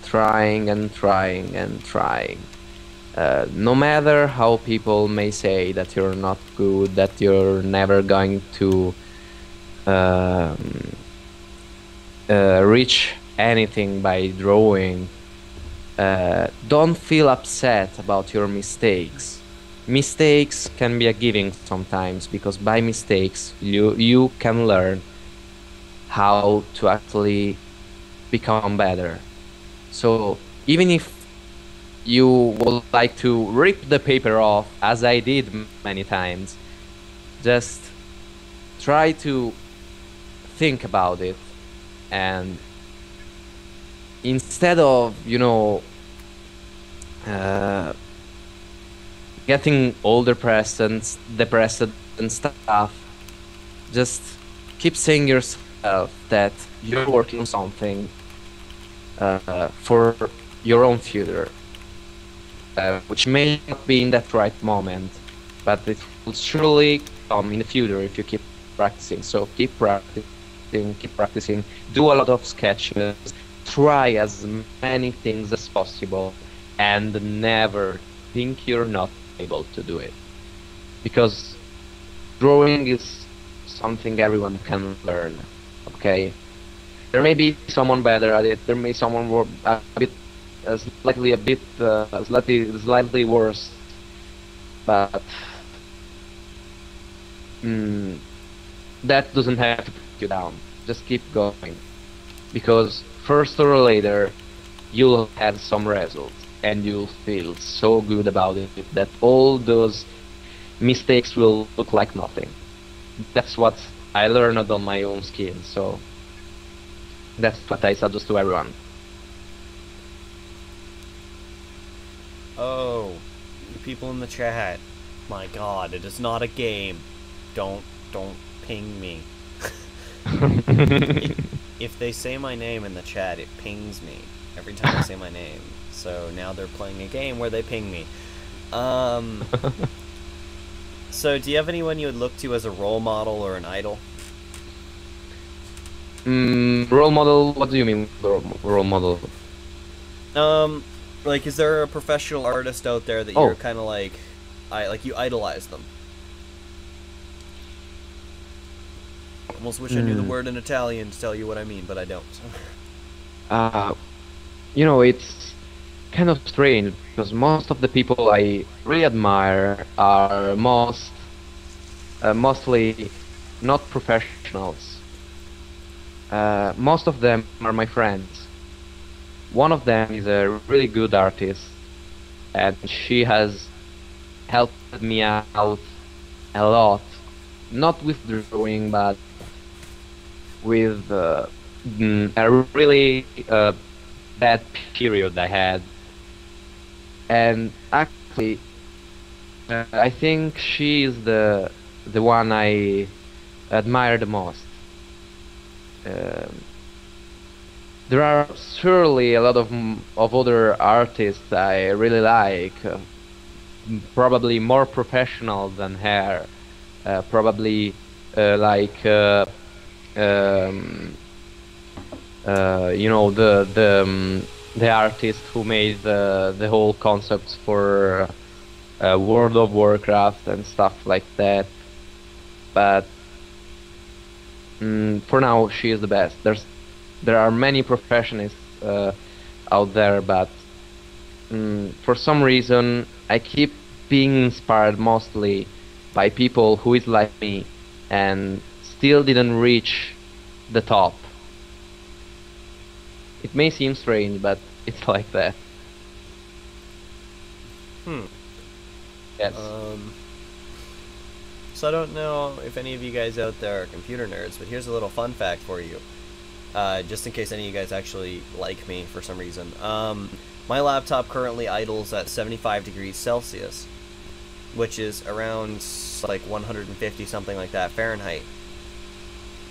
trying and trying and trying. No matter how people may say that you're not good, that you're never going to reach anything by drawing, don't feel upset about your mistakes. Mistakes can be a giving sometimes, because by mistakes you can learn how to actually become better. So even if you would like to rip the paper off, as I did many times, just try to think about it, and instead of, you know, getting all depressed and stuff, just keep saying yourself that you're working on something for your own future, which may not be in that right moment, but it will surely come in the future if you keep practicing. So keep practicing, do a lot of sketches, try as many things as possible, and never think you're not able to do it, because drawing is something everyone can learn. Okay, there may be someone better at it, there may someone a bit slightly worse, but that doesn't have to put you down. Just keep going, because first or later you'll have some results and you'll feel so good about it that all those mistakes will look like nothing. That's what I learned on my own skin, so that's what I suggest to everyone. Oh, you people in the chat. My God, it is not a game. Don't ping me. If they say my name in the chat, it pings me every time I say my name. So now they're playing a game where they ping me. So do you have anyone you would look to as a role model or an idol? Role model? What do you mean, role model? Like, is there a professional artist out there that you're kind of like you idolize them? Almost wish I knew the word in Italian to tell you what I mean, but I don't. You know, it's kind of strange because most of the people I really admire are mostly not professionals. Most of them are my friends. One of them is a really good artist, and she has helped me out a lot. Not with drawing, but with a really bad period I had. And actually, I think she is the one I admire the most. There are surely a lot of other artists I really like, probably more professional than her, probably like you know, the artist who made the whole concepts for World of Warcraft and stuff like that. But for now, she is the best. There are many professionists out there, but for some reason I keep being inspired mostly by people who is like me and still didn't reach the top. It may seem strange, but it's like that. Yes. So I don't know if any of you guys out there are computer nerds, but here's a little fun fact for you. Just in case any of you guys actually like me for some reason. My laptop currently idles at 75 degrees Celsius, which is around like 150 something like that Fahrenheit.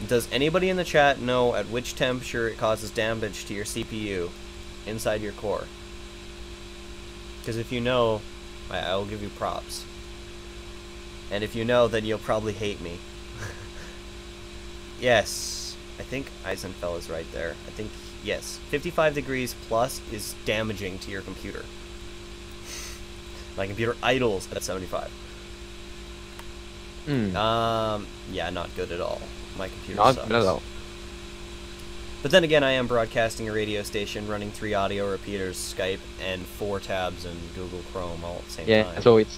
Does anybody in the chat know at which temperature it causes damage to your CPU inside your core? Because if you know, I will give you props. And if you know, then you'll probably hate me. Yes, I think Eisenfeld is right there. I think, yes, 55 degrees plus is damaging to your computer. My computer idles at 75. Yeah, not good at all. My computer sucks. Not at all. But then again, I am broadcasting a radio station, running 3 audio repeaters, Skype, and 4 tabs in Google Chrome all at the same time. Yeah, so it's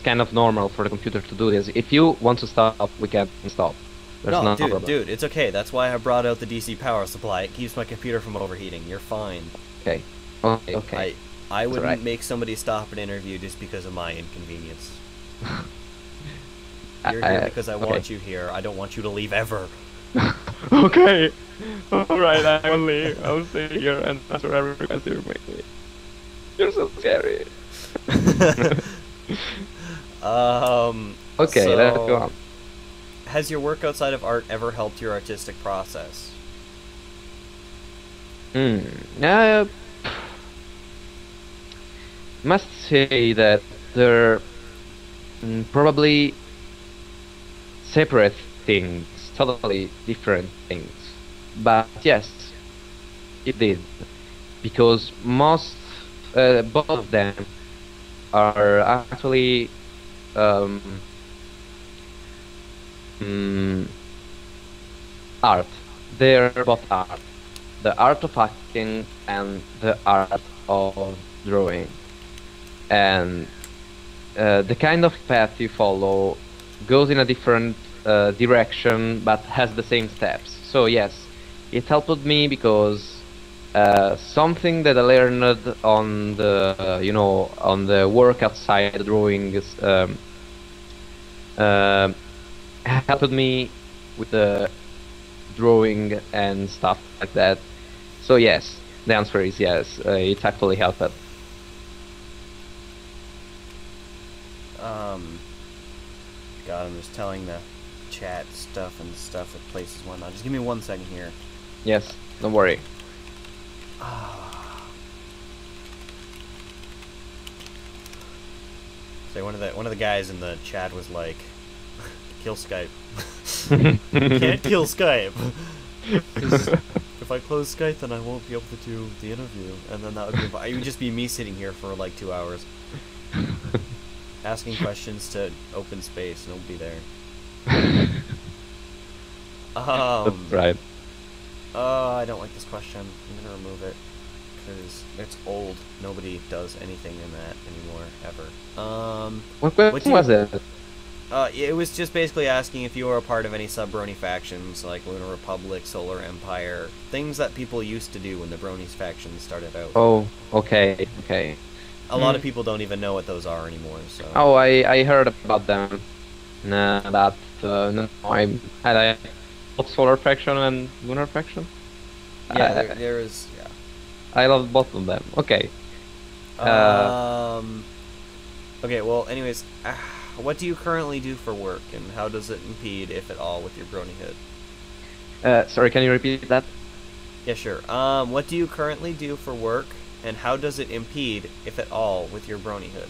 kind of normal for the computer to do this. If you want to stop, we can stop. There's no problem. Dude, it's okay. That's why I brought out the DC power supply. It keeps my computer from overheating. You're fine. Okay. Okay. I wouldn't make somebody stop an interview just because of my inconvenience. You're here because I want you here. I don't want you to leave ever. Okay. Alright, I will leave. I'll stay here and answer every request you make me. You're so scary. Okay, so, let's go on. Has your work outside of art ever helped your artistic process? Must say that they're probably separate things, totally different things. But yes, it did, because both of them are actually art. They're both art. The art of acting and the art of drawing. And the kind of path you follow goes in a different direction, but has the same steps. So yes, it helped me because something that I learned on the on the work outside drawing helped me with the drawing and stuff like that. So yes, the answer is yes. It actually helped. God, I'm just telling the chat stuff and stuff with places and whatnot. Just give me 1 second here. Yes, don't worry. So one of the guys in the chat was like, "Kill Skype." Can't kill Skype. 'Cause if I close Skype, then I won't be able to do the interview, and then that would be it would just be me sitting here for like 2 hours, asking questions to open space, and it'll be there. That's right. I don't like this question. I'm gonna remove it because it's old. Nobody does anything in that anymore ever. What question was it? It was just basically asking if you were a part of any sub-brony factions, like Lunar Republic, Solar Empire, things that people used to do when the Bronies factions started out. Oh, okay, okay. A lot of people don't even know what those are anymore, so... Oh, I heard about them. No, I had both Solar faction and Lunar faction. Yeah, there is, yeah. I love both of them. Okay. Okay, well, anyways... what do you currently do for work, and how does it impede, if at all, with your bronyhood? Sorry, can you repeat that? Yeah, sure. What do you currently do for work, and how does it impede, if at all, with your bronyhood?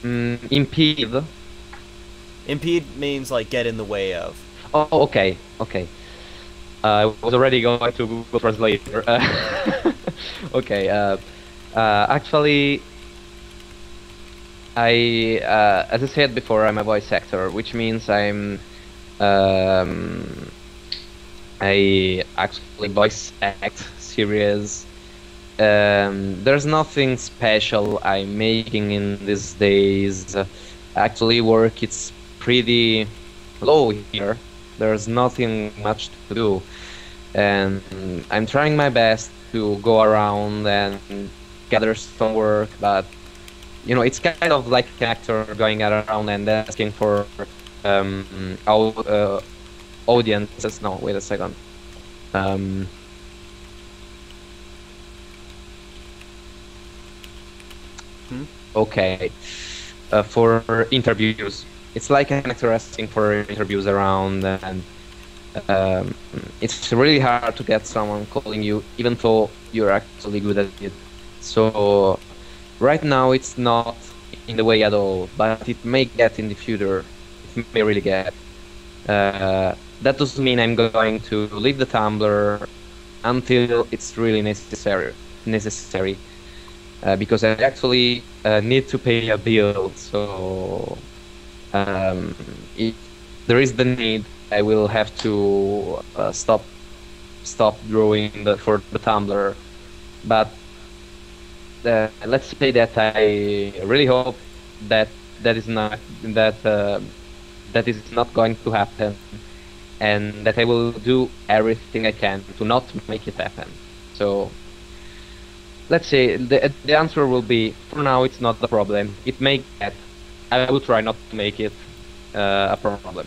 Impede? Impede means, like, get in the way of. Oh, okay, okay. I was already going to Google Translator. Okay, actually... as I said before, I'm a voice actor, which means I actually voice act series. There's nothing special I'm making in these days. Actually, work it's pretty low here. There's nothing much to do, and I'm trying my best to go around and gather some work, but you know, it's kind of like an actor going around and asking for audiences. No, wait a second. Okay, for interviews. It's like an actor asking for interviews around, and it's really hard to get someone calling you, even though you're actually good at it. So. Right now it's not in the way at all, but it may get in the future. It may really get. That doesn't mean I'm going to leave the Tumblr until it's really necessary. Because I actually need to pay a bill. So if there is the need, I will have to stop drawing for the Tumblr. But let's say that I really hope that that is not going to happen, and that I will do everything I can to not make it happen. So let's say the answer will be, for now it's not a problem. It may get. I will try not to make it a problem.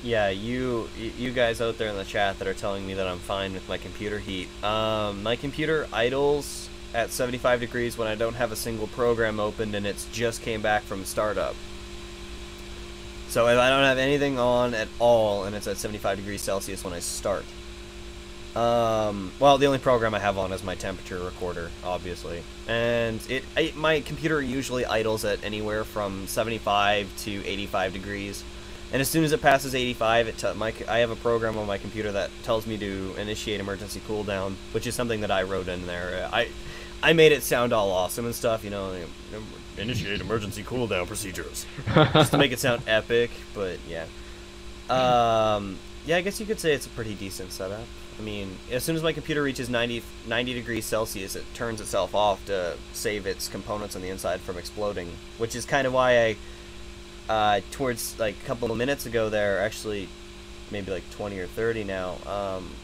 Yeah, you guys out there in the chat that are telling me that I'm fine with my computer heat. My computer idles at 75 degrees when I don't have a single program opened and it's just came back from startup. So if I don't have anything on at all and it's at 75 degrees Celsius when I start. Well, the only program I have on is my temperature recorder, obviously. And my computer usually idles at anywhere from 75 to 85 degrees. And as soon as it passes 85, I have a program on my computer that tells me to initiate emergency cooldown, which is something that I wrote in there. I made it sound all awesome and stuff, you know, like, initiate emergency cooldown procedures, just to make it sound epic. But yeah, yeah, I guess you could say it's a pretty decent setup. I mean, as soon as my computer reaches 90 degrees Celsius, it turns itself off to save its components on the inside from exploding, which is kind of why towards like a couple of minutes ago there, actually maybe like 20 or 30 now,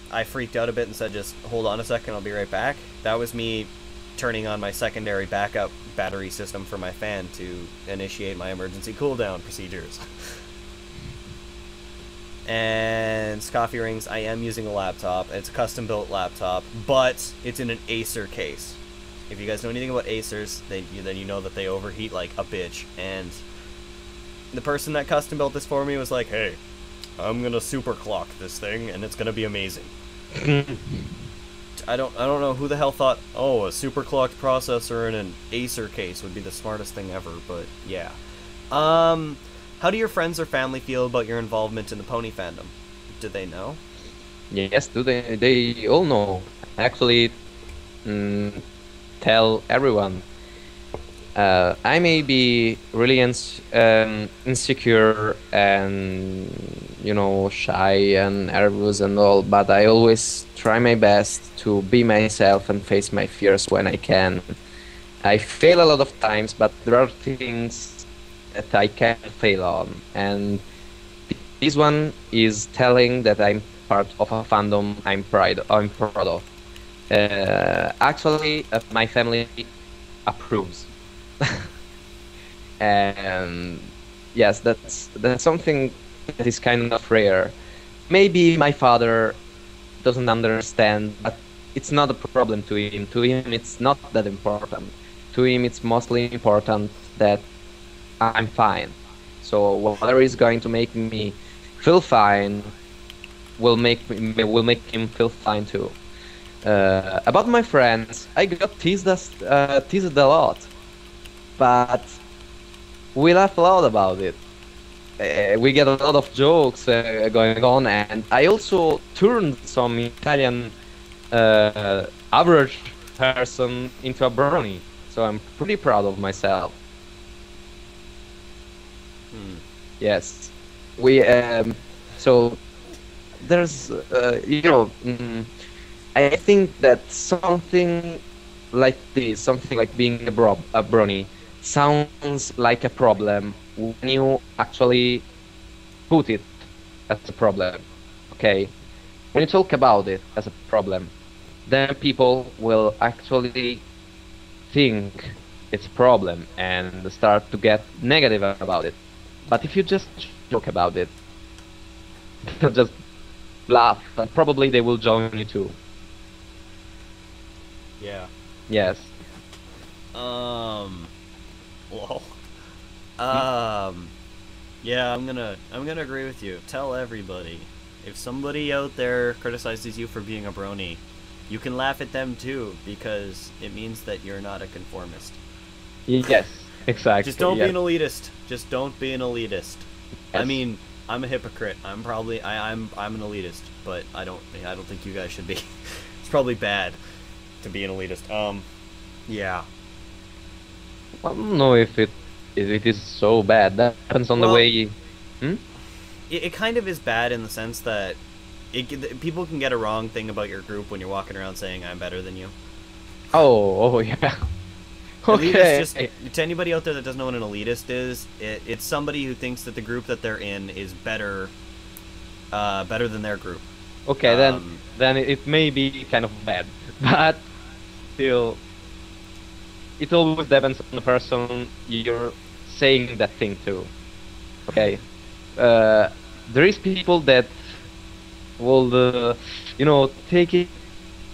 I freaked out a bit and said, just hold on a second, I'll be right back. That was me turning on my secondary backup battery system for my fan to initiate my emergency cooldown procedures. And Scoffy Rings, I am using a laptop. It's a custom-built laptop, but it's in an Acer case. If you guys know anything about Acers, then you know that they overheat like a bitch. And the person that custom-built this for me was like, hey, I'm gonna super clock this thing, and it's gonna be amazing. I don't know who the hell thought, oh, a super clocked processor in an Acer case would be the smartest thing ever, but yeah. How do your friends or family feel about your involvement in the pony fandom? Do they know? Yes, they all know. Actually, tell everyone. I may be really insecure and, you know, shy and nervous and all, but I always try my best to be myself and face my fears when I can. I fail a lot of times, but there are things that I can fail on, and this one is telling that I'm part of a fandom I'm proud of. Actually, my family approves. And yes, that's something that is kind of rare. Maybe my father doesn't understand, but it's not a problem to him. To him, it's not that important. To him, it's mostly important that I'm fine. So whatever is going to make me feel fine will make him feel fine too. About my friends, I got teased a lot, but we laugh a lot about it. We get a lot of jokes going on, and I also turned some Italian average person into a brony, so I'm pretty proud of myself. Yes, we so there's you know, I think that something like this, something like being a brony, sounds like a problem when you actually put it as a problem. Okay, when you talk about it as a problem, then people will actually think it's a problem and start to get negative about it. But if you just joke about it, they'll just laugh, and probably they will join you too. Yeah. Yes. Lol. Yeah, I'm gonna agree with you. Tell everybody. If somebody out there criticizes you for being a brony, you can laugh at them too, because it means that you're not a conformist. Yes, exactly. Just don't be an elitist. Just don't be an elitist. Yes. I mean, I'm a hypocrite. I'm probably I'm an elitist, but I don't think you guys should be. It's probably bad to be an elitist. Yeah. I don't know if it is so bad. That depends on the way. It kind of is bad in the sense that people can get a wrong thing about your group when you're walking around saying I'm better than you. Oh yeah. Okay. Just, to anybody out there that doesn't know what an elitist is, it's somebody who thinks that the group that they're in is better than their group. Okay, then it may be kind of bad, but still, it always depends on the person you're saying that thing to. Okay, there is people that will, you know, take it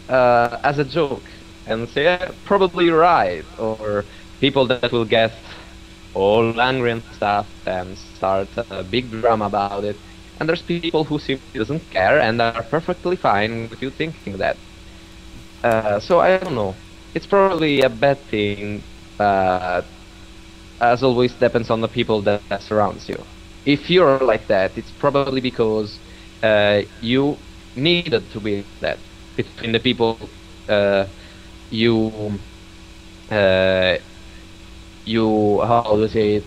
as a joke and say, yeah, probably right, or people that will get all angry and stuff and start a big drama about it. And there's people who simply doesn't care and are perfectly fine with you thinking that. So I don't know. It's probably a bad thing, but as always depends on the people that surrounds you. If you're like that, it's probably because you needed to be that between the people you how to say it?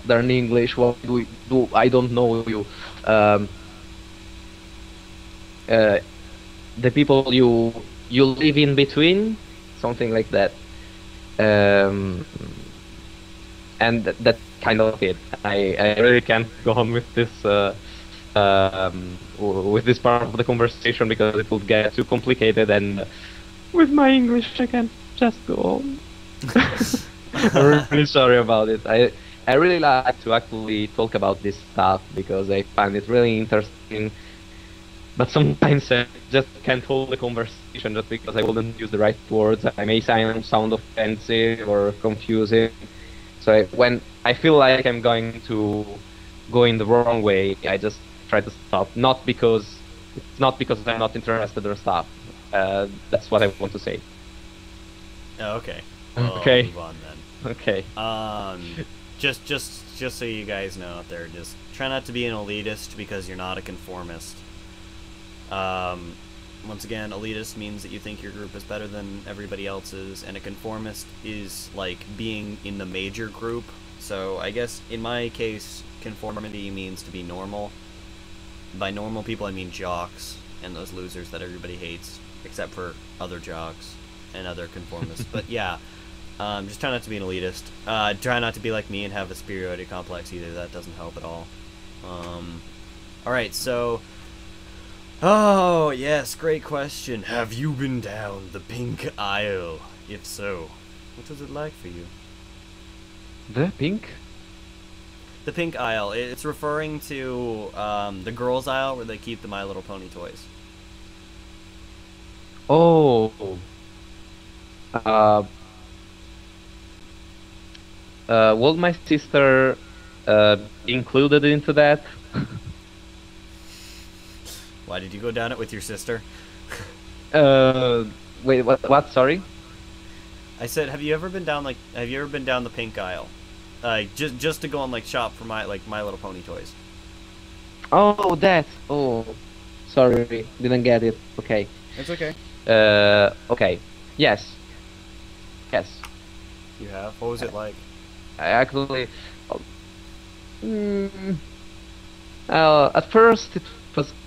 They're in English. What do we do? I don't know you. The people you live in between, something like that. And that's kind of it. I really can't go on with this part of the conversation because it will get too complicated, and with my English I can't just go on. I'm really sorry about it. I really like to actually talk about this stuff because I find it really interesting. But sometimes I just can't hold the conversation just because I wouldn't use the right words. I may sound offensive or confusing. So when I feel like I'm going to go in the wrong way, I just try to stop. Not because it's not because I'm not interested or stuff. That's what I want to say. Oh, okay. Well, I'll Okay. move on then. Okay. Just so you guys know out there, just try not to be an elitist because you're not a conformist. Once again, elitist means that you think your group is better than everybody else's, and a conformist is like being in the major group. So I guess in my case, conformity means to be normal. By normal people, I mean jocks and those losers that everybody hates, except for other jocks and other conformists. But yeah, just try not to be an elitist. Try not to be like me and have a superiority complex either. That doesn't help at all. Alright, so... Oh, yes, great question. Have you been down the pink aisle? If so, what was it like for you? The pink? The pink aisle. It's referring to the girls' aisle where they keep the My Little Pony toys. Oh. Will my sister included into that? Why did you go down it with your sister? Wait, what? Sorry. I said, have you ever been down the pink aisle? Just to go and like shop for My Little Pony toys. Oh, that. Oh, sorry, didn't get it. Okay. It's okay. Okay. Yes. Yes. You have? What was it like? I actually. Mm, at first,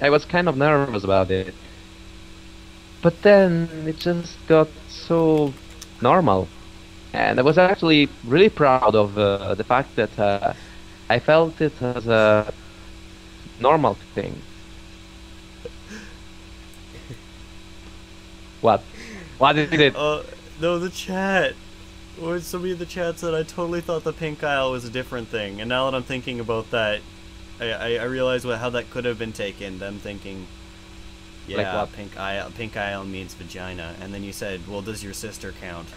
I was kind of nervous about it, but then it just got so normal, and I was actually really proud of the fact that I felt it as a normal thing. What? What is it? No, the chat. Or somebody in the chat said I totally thought the pink aisle was a different thing, and now that I'm thinking about that, I realize how that could have been taken. Them thinking, yeah, Like what? Pink aisle means vagina, and then you said, well, does your sister count?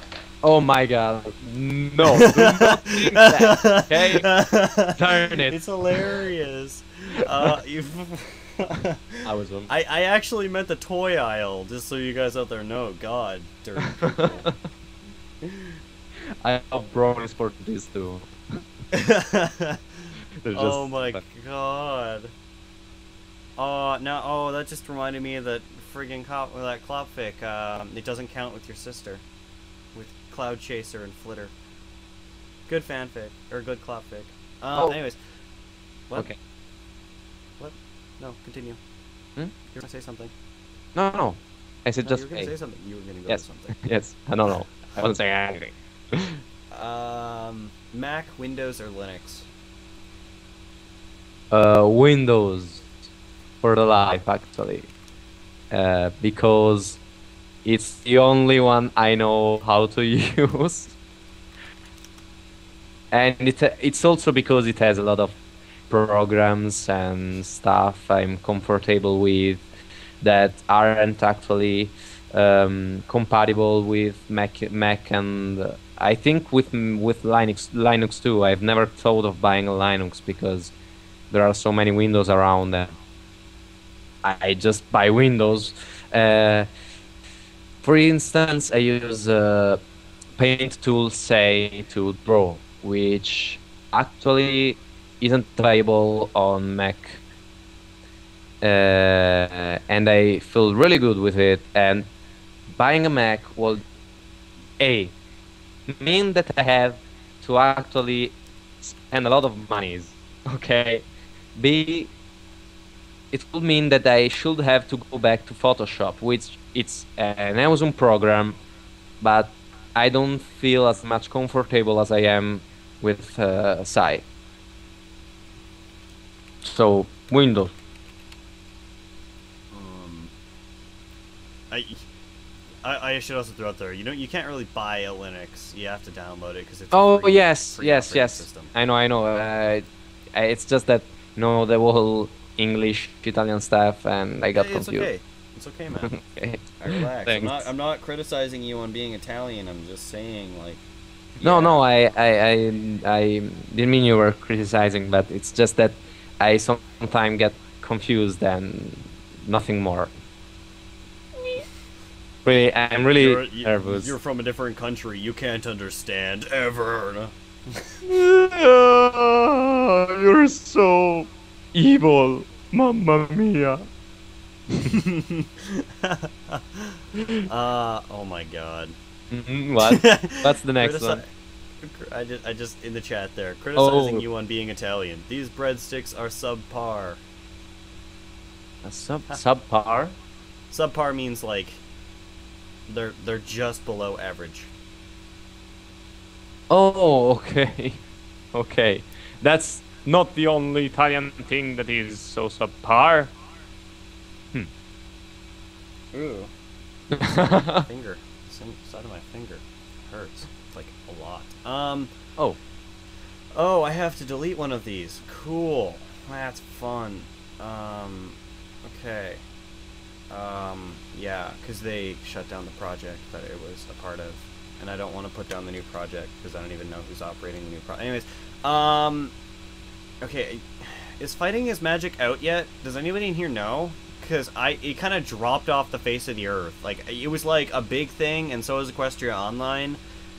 Oh my god. No. Do not think that, okay? Darn it. It's hilarious. I was wrong. I actually meant the toy aisle, just so you guys out there know. God, dirty people. I have brownies for this too. Oh my god. Oh, that just reminded me of that friggin' that Klopfic. It doesn't count with your sister. With Cloud Chaser and Flitter. Good fanfic. Or good Klopfic. Anyways. What? Okay. What? No, continue. Hmm? You're gonna say something. No. I said No, just you were gonna hey. say something. You were gonna go Yes. to something. Yes. I don't know. I wasn't saying anything. Mac, Windows, or Linux? Windows for the life actually, because it's the only one I know how to use, and it's also because it has a lot of programs and stuff I'm comfortable with that aren't actually compatible with Mac and I think with Linux too. I've never thought of buying a Linux because there are so many Windows around that I just buy Windows. For instance, I use Paint tool, say, to draw, which actually isn't available on Mac. And I feel really good with it. And buying a Mac will A, mean that I have to actually spend a lot of monies. Okay. B, it will mean that I should have to go back to Photoshop, which it's an Amazon program, but I don't feel as much comfortable as I am with Sai. So I I should also throw out there, you can't really buy a Linux. You have to download it because it's a Oh free, yes, free yes, operating yes. system. I know, I know. It's just that the whole English Italian stuff, and I got It's confused. okay. It's okay, man. Okay. I relax. Thanks. I'm not criticizing you on being Italian. I'm just saying, like, No, no, yeah. I didn't mean you were criticizing, but it's just that I sometimes get confused and nothing more. Really, I'm really nervous. You're from a different country. You can't understand ever. You're so evil, Mamma mia. Oh my god. What? What's the next one? I just in the chat there criticizing Oh, you on being Italian. These breadsticks are subpar. a subpar? Subpar means like they're just below average. Oh, okay. Okay. That's not the only Italian thing that is so subpar. Ooh. Finger. Side of my finger hurts. Like a lot. Oh. Oh, I have to delete one of these. Cool. That's fun. Okay. Yeah, because they shut down the project that it was a part of, and I don't want to put down the new project because I don't even know who's operating the new project. Anyways, okay, is Fighting is Magic out yet? Does anybody in here know? Because it kind of dropped off the face of the earth. Like, it was like a big thing, and so was Equestria Online,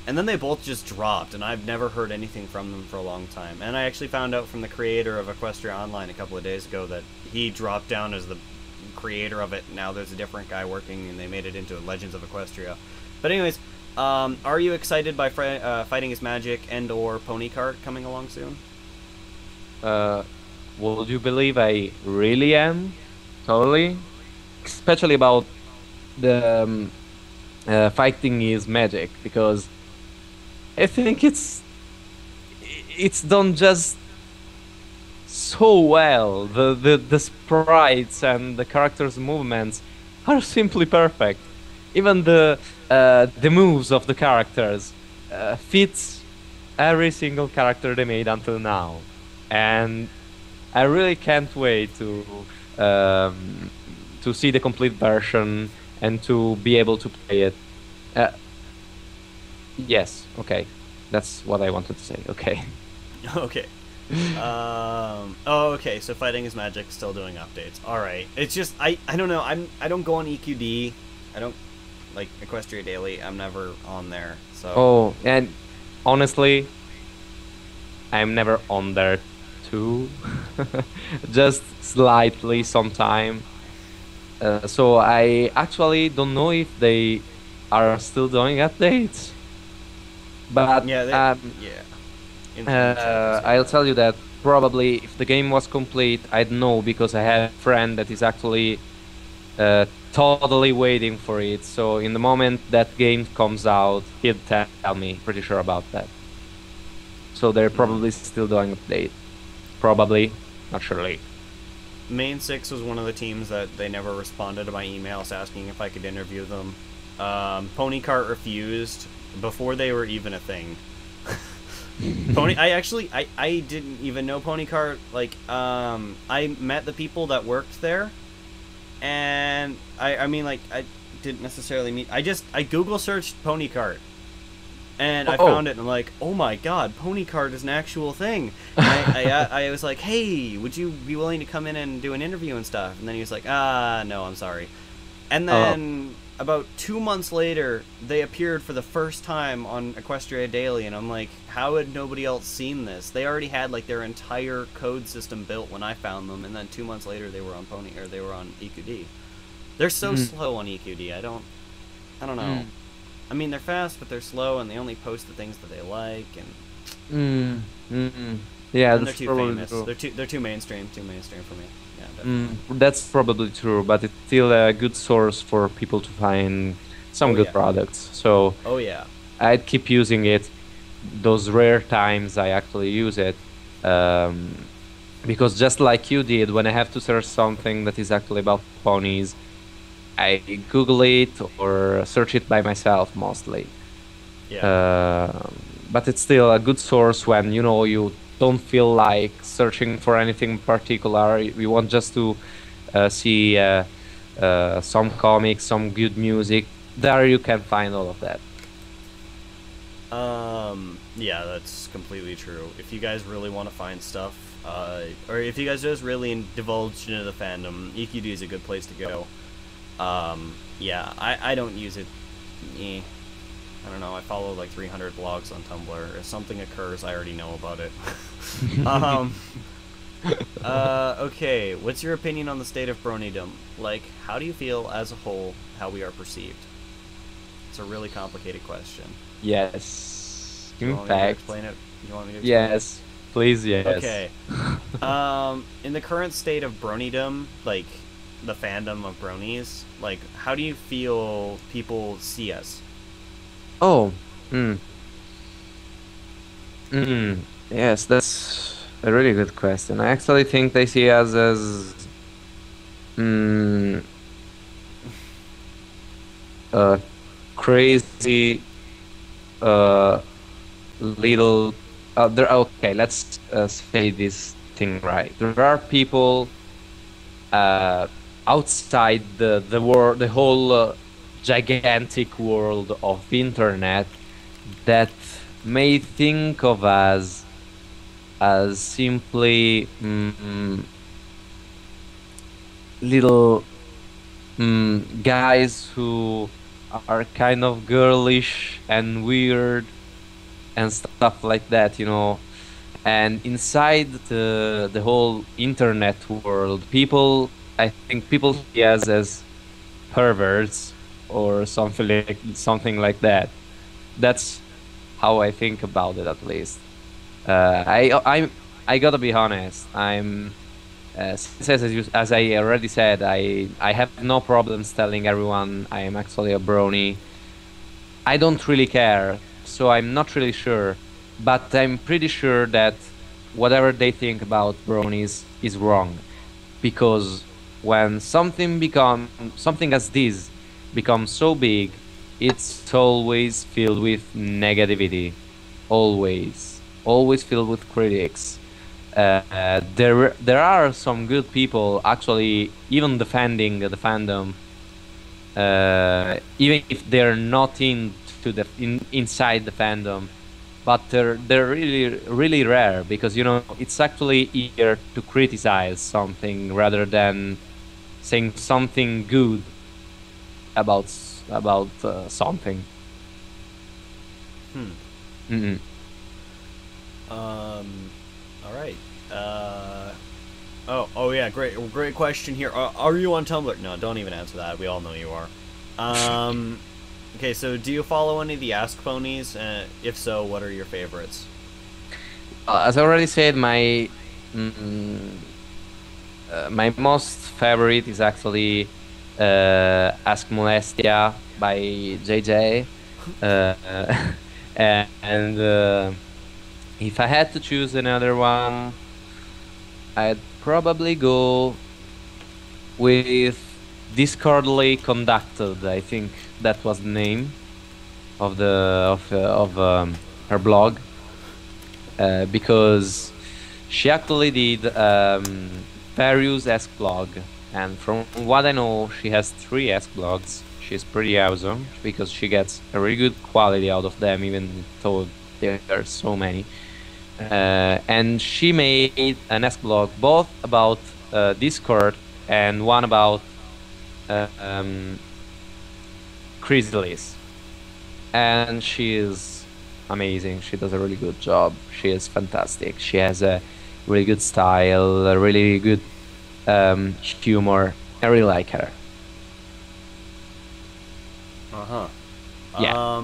and then they both just dropped, and I've never heard anything from them for a long time. And I actually found out from the creator of Equestria Online a couple of days ago that he dropped down as the creator of it. Now there's a different guy working, and they made it into Legends of Equestria. But anyways, are you excited by Fighting is Magic and/or Pony Cart coming along soon? Would you believe I really am? Totally. Especially about the Fighting is Magic, because I think it's done just so well. The sprites and the characters' movements are simply perfect. Even the moves of the characters fits every single character they made until now, and I really can't wait to see the complete version and to be able to play it. Yes, okay, that's what I wanted to say. Okay. Okay. Oh, okay. So Fighting is Magic still doing updates. All right. It's just I don't know. I don't go on EQD. I don't like Equestria Daily. I'm never on there. So. Oh, and honestly, I'm never on there too. Just slightly sometime. So I actually don't know if they are still doing updates. But Yeah. I'll tell you that probably if the game was complete, I'd know, because I have a friend that is actually totally waiting for it. So in the moment that game comes out, he'll tell me, pretty sure about that. So they're probably still doing update. Probably, not surely. Main 6 was one of the teams that they never responded to my emails asking if I could interview them. Pony Cart refused before they were even a thing. I didn't even know Pony Cart. Like, I met the people that worked there, and I mean, like, I didn't necessarily meet. I Google searched Pony Cart, and I found it, and I'm like, oh my god, Pony Cart is an actual thing. And I was like, hey, would you be willing to come in and do an interview and stuff? And then he was like, no, I'm sorry. And then about 2 months later, they appeared for the first time on Equestria Daily, and I'm like, how had nobody else seen this? They already had like their entire code system built when I found them, and then 2 months later they were on they were on EQD. They're so slow on EQD. I don't know. I mean, they're fast, but they're slow, and they only post the things that they like, and yeah, and they're that's too probably famous. true. They're too mainstream for me. Yeah, definitely. That's probably true, but it's still a good source for people to find some good products. So Oh yeah. I'd keep using it those rare times I actually use it, because just like you did, when I have to search something that is actually about ponies, I Google it or search it by myself mostly. Yeah. But it's still a good source when you don't feel like searching for anything particular. You want just to see some comics, some good music. There you can find all of that. Yeah, that's completely true. If you guys really want to find stuff, or if you guys just really divulge into the fandom, EQD is a good place to go. Yeah, I don't use it. I don't know, I follow like 300 blogs on Tumblr. If something occurs, I already know about it. Okay, what's your opinion on the state of Bronydom? Like, how do you feel as a whole, how we are perceived? It's a really complicated question. Yes. You In want me to fact, explain it? You want me to explain yes. Please, yes. Okay. In the current state of Bronydom, like, the fandom of bronies, like, how do you feel people see us? Oh. Yes, that's a really good question. I actually think they see us as crazy little okay, let's say this thing right. There are people outside the whole gigantic world of internet that may think of us as simply little guys who are kind of girlish and weird and stuff like that, And inside the whole internet world, I think people see us as perverts or something like that. That's how I think about it, at least. I gotta be honest. As I already said, I have no problems telling everyone I am actually a brony. I don't really care, so I'm not really sure, but I'm pretty sure that whatever they think about bronies is wrong, because when something as this becomes so big, it's always filled with negativity, always filled with critics. There are some good people actually even defending the fandom, even if they're not inside the fandom, but they're really rare, because it's actually easier to criticize something rather than saying something good about something. All right. Oh yeah, great question here. Are you on Tumblr? No, don't even answer that. We all know you are. Okay, so do you follow any of the Ask Ponies? If so, what are your favorites? As I already said, my most favorite is actually Ask Molestia by JJ. And if I had to choose another one, I'd probably go with Discordly Conducted. I think that was the name of her blog, because she actually did various Ask blog, and from what I know, she has 3 Ask blogs. She's pretty awesome because she gets a really good quality out of them, even though there are so many. And she made an Ask blog both about Discord and one about Chrysalis. And she is amazing. She does a really good job. She is fantastic. She has a really good style, a really good humor. I really like her. Yeah.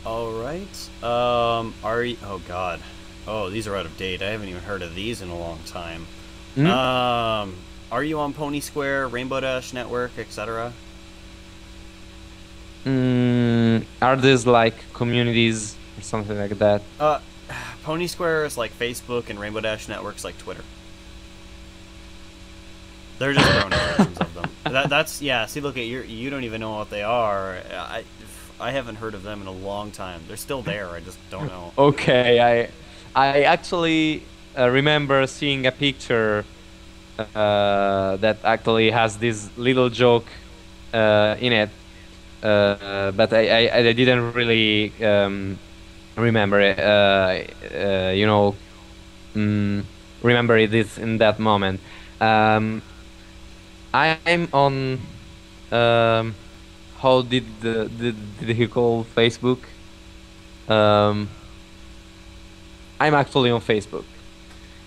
All right. Oh God. Oh, these are out of date. I haven't even heard of these in a long time. Are you on Pony Square, Rainbow Dash Network, etc.? Are these like communities or something like that? Pony Square is like Facebook, and Rainbow Dash Network's like Twitter. They're just brony versions of them. that's yeah. See, look at you don't even know what they are. I haven't heard of them in a long time. They're still there. I just don't know. Okay, I actually remember seeing a picture that actually has this little joke in it, but I didn't really remember it. You know, remember it is in that moment. I'm on how did he call Facebook? Um, I'm actually on Facebook,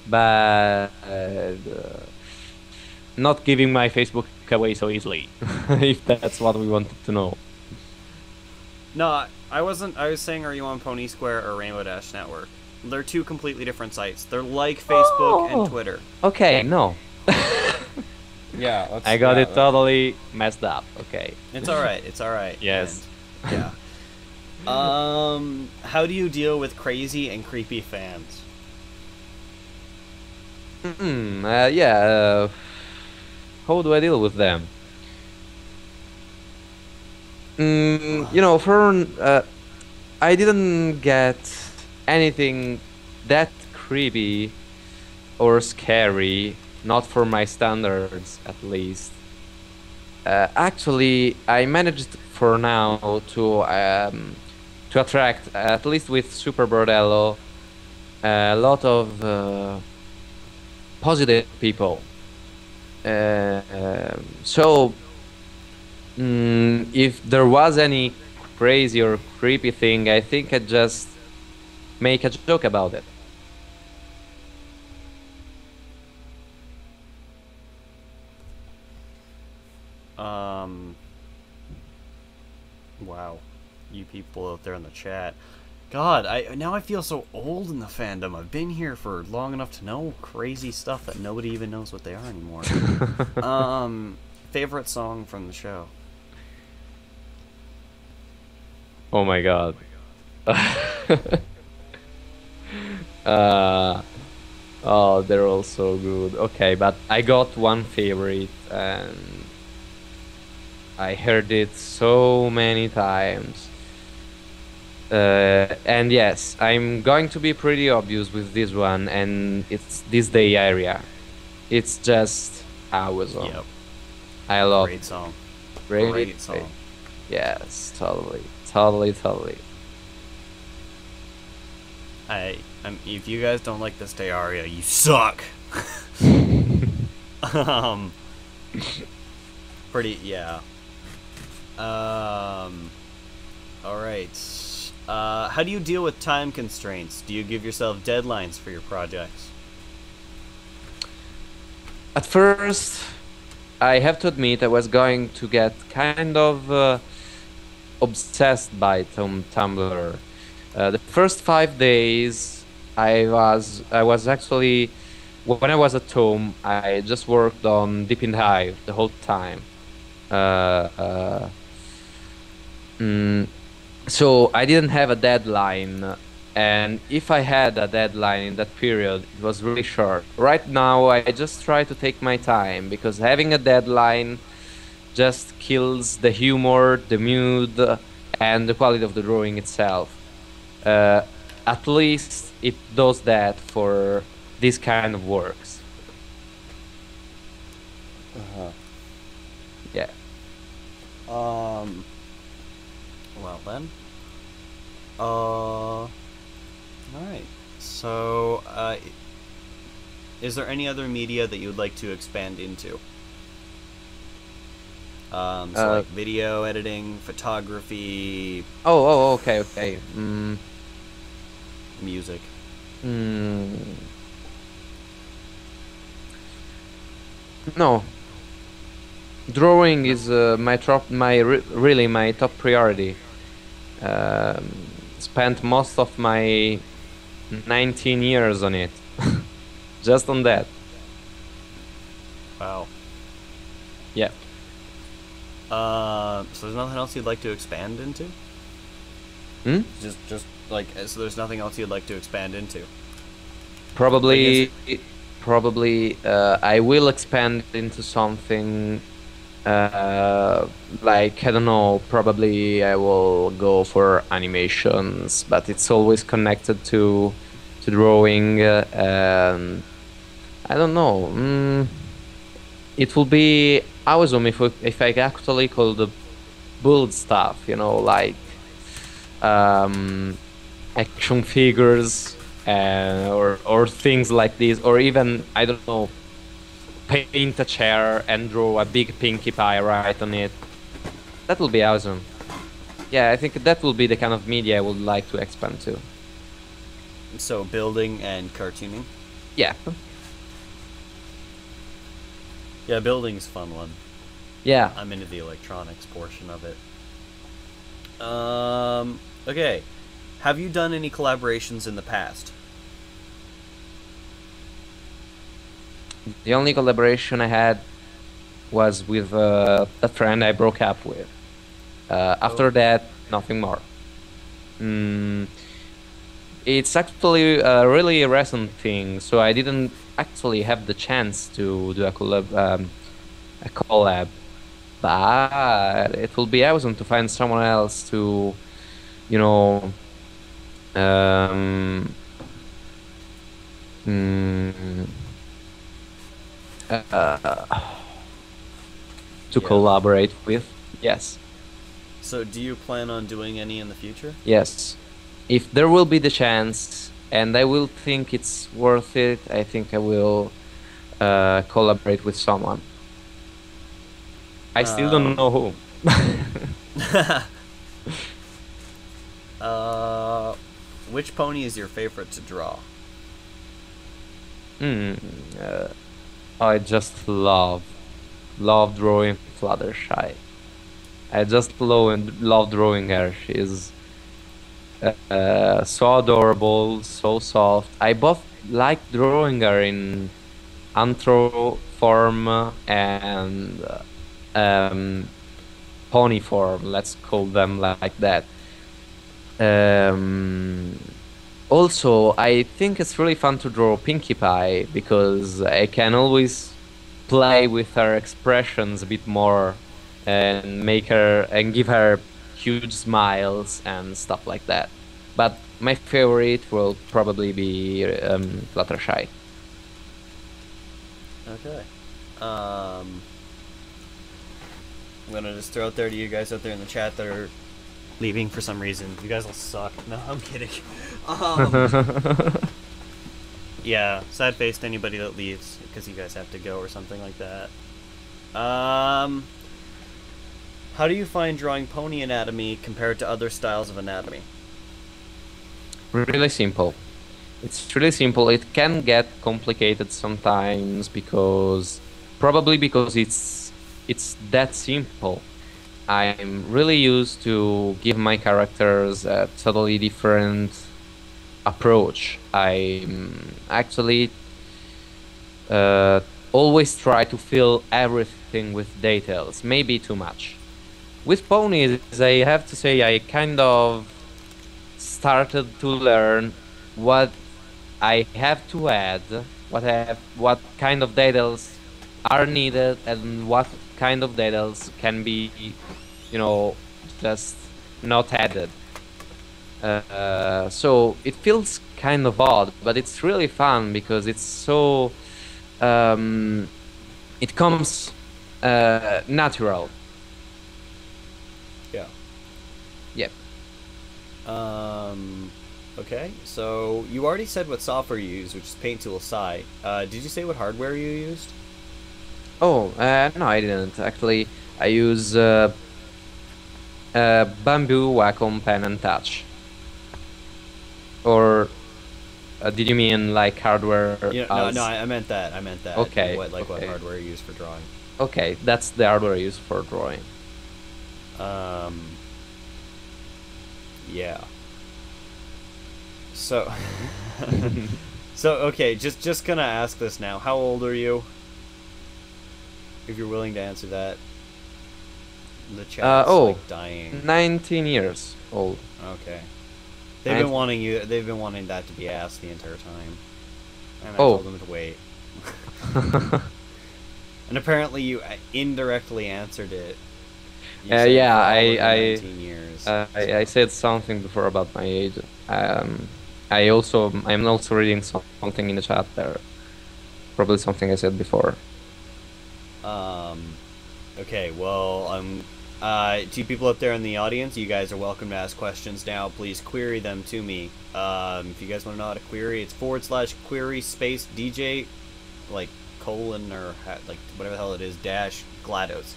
but not giving my Facebook away so easily, if that's what we wanted to know. No, I wasn't. I was saying, are you on Pony Square or Rainbow Dash Network? They're two completely different sites. They're like Facebook and Twitter. Okay, no. Yeah, I got it totally messed up. Okay. It's all right. It's all right. Yes. And, yeah. How do you deal with crazy and creepy fans? Yeah. How do I deal with them? You know, I didn't get anything that creepy or scary, not for my standards at least. Actually, I managed for now to attract, at least with Super-bordello, a lot of positive people. So, if there was any crazy or creepy thing, I think I'd just make a joke about it. Wow, you people out there in the chat. God, now I feel so old in the fandom. I've been here for long enough to know crazy stuff that nobody even knows what they are anymore. Favorite song from the show? Oh my god. Oh, they're all so good. Okay, but I got one favorite and I heard it so many times. And yes, I'm going to be pretty obvious with this one, and it's this day area. It's just awesome. Yep. I love Great song. Great song. Yes, totally, totally, totally. If you guys don't like this day aria, you suck. Pretty, yeah. All right. How do you deal with time constraints? Do you give yourself deadlines for your projects? At first, I have to admit I was going to get kind of obsessed by Tumblr. The first 5 days, I was actually, when I was at home, I just worked on Deep-in-the-hive the whole time. So I didn't have a deadline, and if I had a deadline in that period, it was really short. Right now, I just try to take my time, because having a deadline just kills the humor, the mood, and the quality of the drawing itself. At least it does that for this kind of works. Yeah. Well then. Alright. So, is there any other media that you would like to expand into? So like video editing, photography. Oh, okay. Music. No. Drawing is really my top priority. Spent most of my 19 years on it, just on that. Wow. Yeah. So there's nothing else you'd like to expand into? Just like, so there's nothing else you'd like to expand into? Probably, I will expand into something Uh, like, I don't know, probably I will go for animations, but it's always connected to drawing, and I don't know. It will be awesome if I actually could build stuff, like um, action figures, or things like this, or even, I don't know, paint a chair and draw a big Pinkie Pie right on it. That will be awesome. Yeah, I think that will be the kind of media I would like to expand to. So building and cartooning. Yeah. Yeah, building's a fun one. Yeah. I'm into the electronics portion of it. Okay. Have you done any collaborations in the past? The only collaboration I had was with a friend I broke up with. After that, nothing more. It's actually a really recent thing, so I didn't actually have the chance to do a collab. But it will be awesome to find someone else to, you know, um, mm, to Yeah. collaborate with. Yes, So do you plan on doing any in the future? yes. If there will be the chance, and I will think it's worth it, I think I will collaborate with someone. I still don't know who. Which pony is your favorite to draw? Hmm. I just love drawing Fluttershy. I just love drawing her. She's so adorable, so soft. I both like drawing her in anthro form and pony form. Let's call them like that. Um, Also, I think it's really fun to draw Pinkie Pie because I can always play with her expressions a bit more and make her and give her huge smiles and stuff like that. But my favorite will probably be Fluttershy. Okay. I'm gonna just throw out there to you guys out there in the chat that are leaving for some reason. You guys all suck. No, I'm kidding. Yeah, sad face to anybody that leaves because you guys have to go or something like that. How do you find drawing pony anatomy compared to other styles of anatomy? Really simple. It's really simple. It can get complicated sometimes probably because it's that simple. I'm really used to give my characters a totally different approach. I actually always try to fill everything with details, maybe too much. With ponies, I have to say I kind of started to learn what I have to add, what kind of details are needed, and what kind of details can be, just not added. So it feels kind of odd, but it's really fun because it's so it comes natural. Yeah. Yep. Okay, so you already said what software you use, which is Paint Tool Sci. Did you say what hardware you used? Oh, no, I didn't. Actually, I use Bamboo, Wacom, Pen and Touch. Or did you mean like hardware? No, I meant that. I meant that. Okay. What okay. hardware you use for drawing? Okay, that's the hardware I use for drawing. Yeah. So, okay, just gonna ask this now. How old are you? If you're willing to answer that. The chat's like dying. 19 years old. Okay. They've been wanting that to be asked the entire time. And I told them to wait. And apparently you indirectly answered it. You said Yeah, probably 19 years. I said something before about my age. Um, I'm also reading something in the chat there. Probably something I said before. Okay, well, to you people up there in the audience, you guys are welcome to ask questions now. Please query them to me. If you guys want to know how to query, it's /query space DJ, like colon or like whatever the hell it is, dash GLaDOS.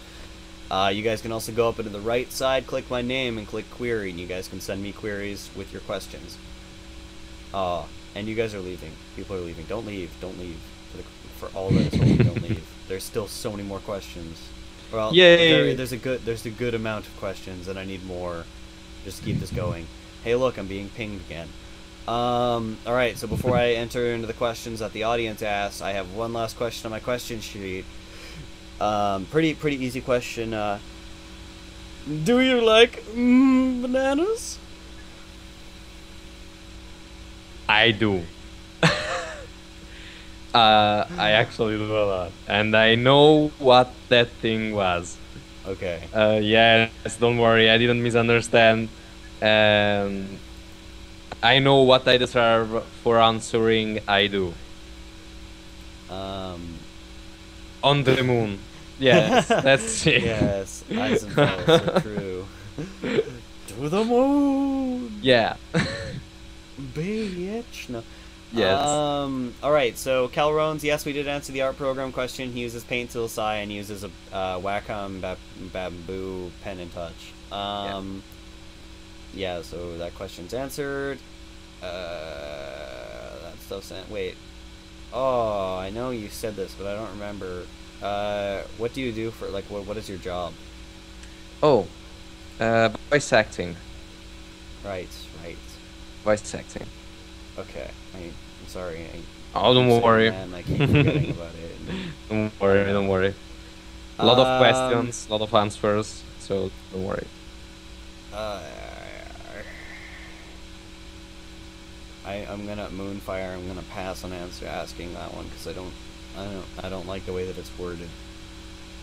You guys can also go up into the right side, click my name, and click query, and you guys can send me queries with your questions. And you guys are leaving. People are leaving. Don't leave. Don't leave. For all that it's worth, don't leave. There's still so many more questions. Well, there's a good amount of questions, and I need more just to keep this going. Hey, look, I'm being pinged again. All right. So before I enter into the questions that the audience asks, I have one last question on my question sheet. Pretty easy question. Do you like bananas? I do. I actually do a lot, and I know what that thing was. Okay. Yes, don't worry, I didn't misunderstand. I know what I deserve for answering. I do. On the moon. Yes, that's it. Yes, Eisenfeld, so true. To the moon. Yeah. Bitch. No. Yes. Alright, so Calrones, yes, we did answer the art program question. He uses Paint Tool Sai and uses a Wacom Bamboo Pen and Touch. Yeah, so that question's answered. That stuff's sent. Wait. Oh, I know you said this, but I don't remember. What do you do for, like, what is your job? Oh, voice acting. Right. Voice acting. Okay. I'm sorry. Oh, don't worry. Man, I keep forgetting about it. Don't worry. A lot of questions, a lot of answers, so don't worry. I'm gonna Moonfire. I'm gonna pass on asking that one because I don't like the way that it's worded.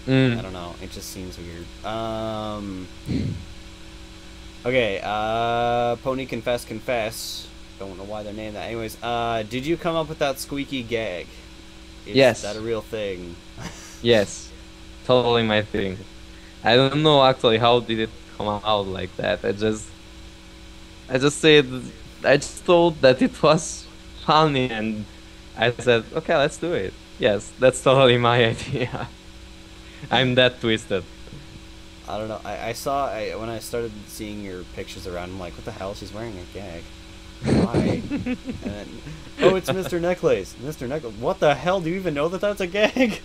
I don't know. It just seems weird. Okay. Pony Confess. Don't know why they're named that. Anyways, did you come up with that squeaky gag? Yes. Is that a real thing? Yes. Totally my thing. I don't know actually how did it come out like that. I just thought that it was funny and I said, okay, let's do it. Yes, that's totally my idea. I'm that twisted. I don't know. I saw when I started seeing your pictures around, I'm like, what the hell? She's wearing a gag. Why? And then, oh, it's Mr. Necklace. Mr. Necklace. What the hell? Do you even know that that's a gag?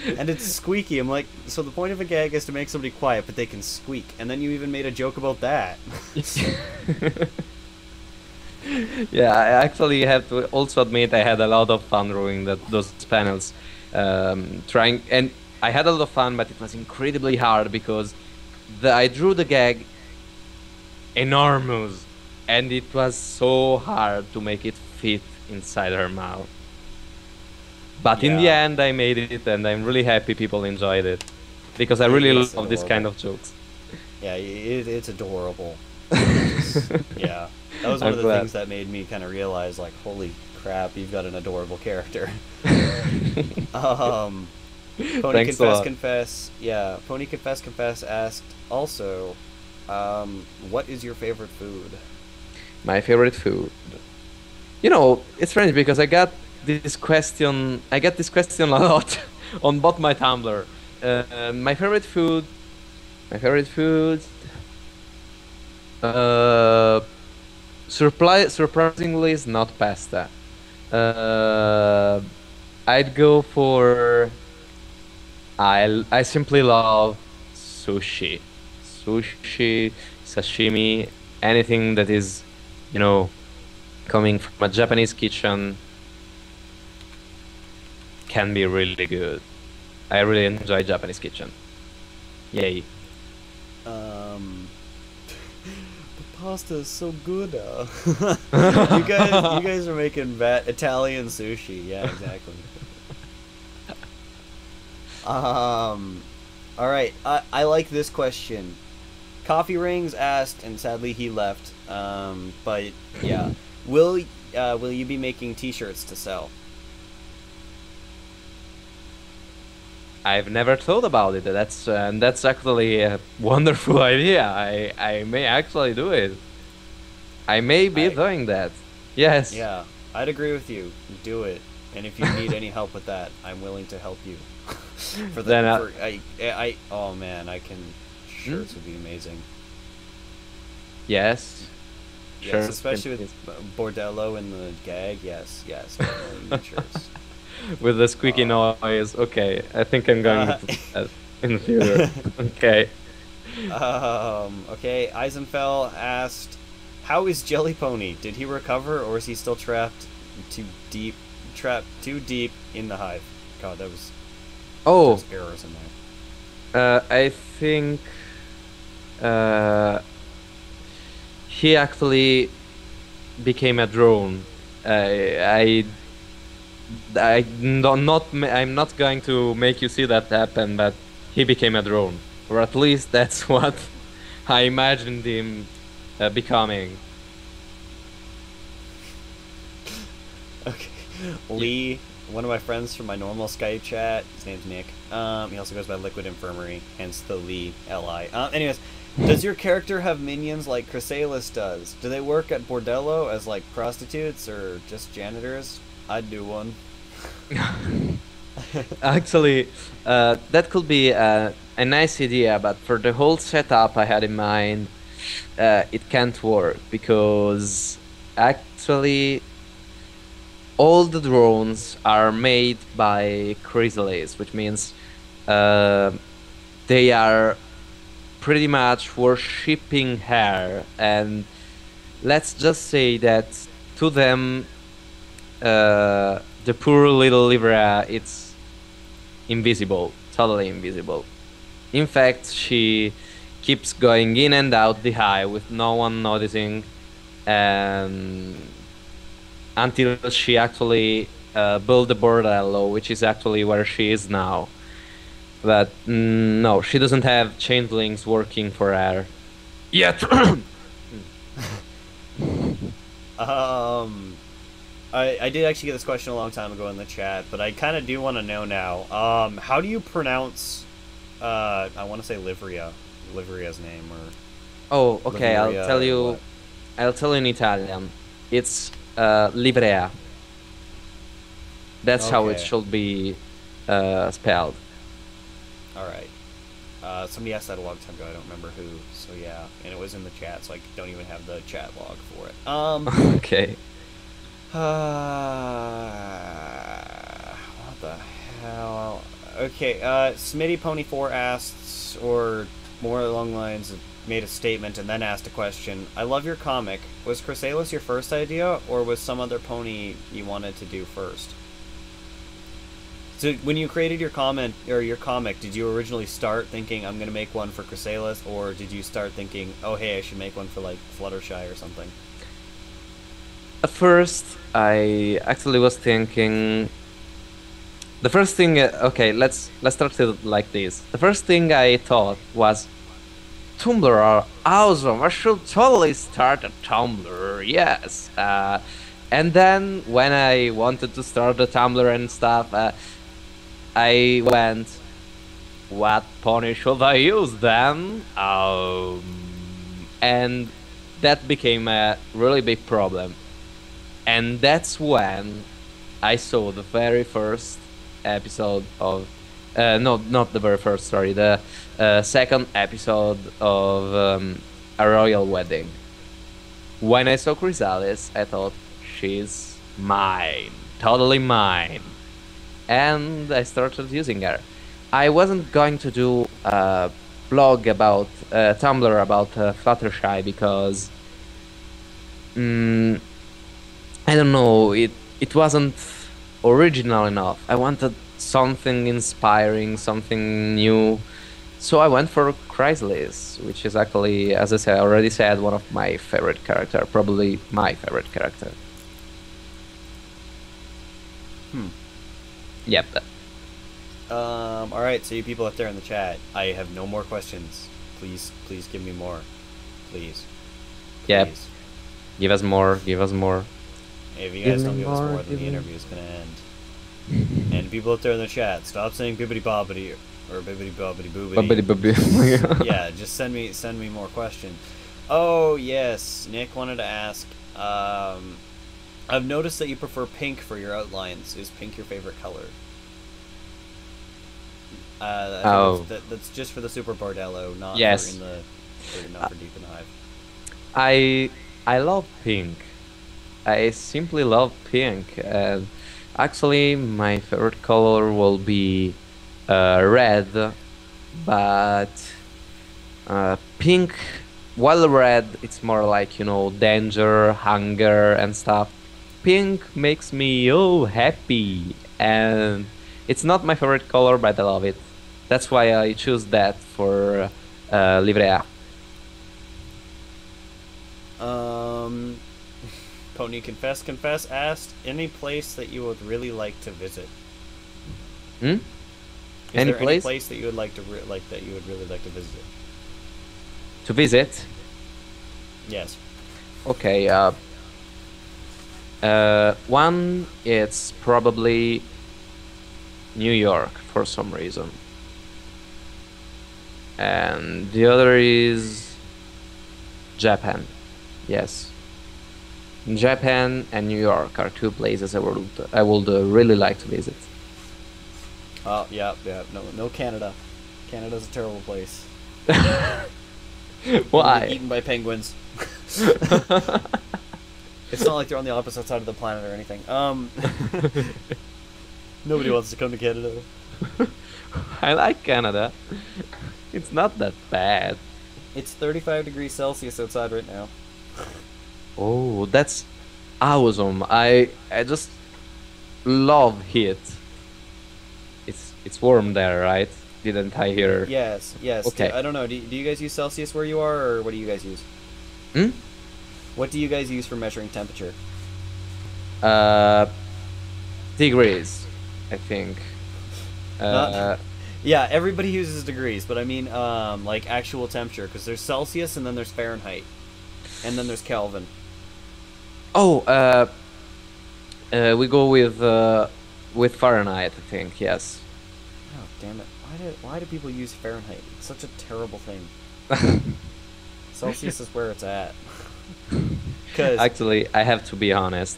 And it's squeaky. I'm like, so the point of a gag is to make somebody quiet, but they can squeak. And then you even made a joke about that. Yeah, I actually have to also admit I had a lot of fun drawing those panels. And I had a lot of fun, but it was incredibly hard because I drew the gag enormous, and it was so hard to make it fit inside her mouth. But in the end, I made it, and I'm really happy people enjoyed it because I really love this kind of jokes. Yeah, it's adorable. Yeah, that was one of the things that made me kind of realize, like, holy crap, you've got an adorable character. Pony Confess. Yeah, Pony Confess asked also, what is your favorite food? My favorite food. You know, it's strange because I get this question a lot on both my Tumblr. My favorite food. Surprisingly, is not pasta. I'd go for. I simply love sushi, sashimi, anything that is, you know, coming from a Japanese kitchen can be really good. I really enjoy Japanese kitchen. Yay. The pasta is so good. You guys are making Italian sushi. Yeah, exactly. All right. I like this question. Coffee Rings asked, and sadly he left. But yeah, will you be making T-shirts to sell? I've never thought about it. That's actually a wonderful idea. I may actually do it. I may be I doing that. Yes. Yeah, I'd agree with you. Do it. And if you need any help with that, I'm willing to help you. For the Then for I oh man, I can shirts would be amazing. yes. Yes, Sure. especially with Bordello and the gag. Yes, yes, definitely need shirts. With the squeaky noise. Okay, I think I'm going to do that in the future. Okay. Okay, Eisenfeld asked, "How is Jelly Pony? Did he recover, or is he still too deep, too deep in the hive?" God, Oh, there's errors in there. I think uh, he actually became a drone. I'm not going to make you see that happen, but he became a drone, or at least that's what I imagined him becoming. Okay, Lee, one of my friends from my normal Skype chat. His name's Nick. He also goes by Liquid Infirmary, hence the Lee Li. Anyways, does your character have minions like Chrysalis does? Do they work at Bordello as like prostitutes or just janitors? I'd do one. Actually, that could be a nice idea, but for the whole setup I had in mind, it can't work because actually all the drones are made by Chrysalis, which means they are pretty much worshipping her, and let's just say that to them the poor little Libra, it's invisible, totally invisible. In fact, she keeps going in and out the hive with no one noticing, and until she actually built the bordello, which is actually where she is now. But no, she doesn't have changelings working for her yet. I did actually get this question a long time ago in the chat, but I kind of do want to know now. How do you pronounce? I want to say Livria's name, or Oh, okay. Liveria, I'll tell or you. what? I'll tell you in Italian. It's livrea. That's how it Okay. should be spelled. All right. Somebody asked that a long time ago. I don't remember who. So yeah, and it was in the chat, so I don't even have the chat log for it. Okay. What the hell? Okay. Smitty Pony 4 asks, or more along the lines of made a statement and then asked a question. I love your comic. Was Chrysalis your first idea, or was some other pony you wanted to do first? So when you created your comment or your comic, did you originally start thinking I'm gonna make one for Chrysalis, or did you start thinking, oh hey, I should make one for like Fluttershy or something? At first, I actually was thinking. The first thing, okay, let's start it like this. The first thing I thought was, Tumblr are awesome. I should totally start a Tumblr. Yes. And then when I wanted to start a Tumblr and stuff, I went, what pony should I use then? And that became a really big problem. And that's when I saw the very first episode of no, not the very first, sorry, the second episode of A Royal Wedding. When I saw Chrysalis, I thought, she's mine, totally mine. And I started using her. I wasn't going to do a blog about Tumblr about Fluttershy because I don't know, it wasn't original enough. I wanted something inspiring, something new. So I went for Chrysalis, which is actually, as I said, already said, one of my favorite character, probably my favorite character. Hmm. Yep. All right, so you people up there in the chat, I have no more questions. Please, please give me more. Please. Yep. Please. Give us more. Give us more. If you guys don't give us more, then the interview is gonna end. And people up there in the chat, stop saying bibbity bobbity or bibbity bobbity boobity. Yeah, just send me more questions. Oh yes, Nick wanted to ask. I've noticed that you prefer pink for your outlines. Is pink your favorite color? I think that's just for the Super-bordello, not yes. not for Deep-in-the-hive. I love pink. I simply love pink. Actually, my favorite color will be red, but pink. While red, it's more like, you know, danger, hunger, and stuff. Pink makes me happy, and it's not my favorite color, but I love it. That's why I choose that for Livrea. Konny Confess asked, any place that you would really like to visit? Hmm? Any place that you would like to really like to visit? To visit? Yes. Okay. One, it's probably New York for some reason, and the other is Japan. Yes, Japan and New York are two places I would really like to visit. Oh yeah. No Canada. Canada's a terrible place. Why? Eaten by penguins. It's not like they're on the opposite side of the planet or anything. Nobody wants to come to Canada. I like Canada. It's not that bad. It's 35 degrees Celsius outside right now. Oh, that's awesome. I just love heat. It's warm there, right? Didn't I hear? Yes. Okay. I don't know. Do you guys use Celsius where you are, or what do you guys use? Hmm? What do you guys use for measuring temperature? Degrees, I think. Yeah, everybody uses degrees, but I mean, like actual temperature, because there's Celsius and then there's Fahrenheit, and then there's Kelvin. Oh, we go with Fahrenheit, I think. Yes. Oh damn it! Why do people use Fahrenheit? It's such a terrible thing. Celsius is where it's at. Actually, I have to be honest.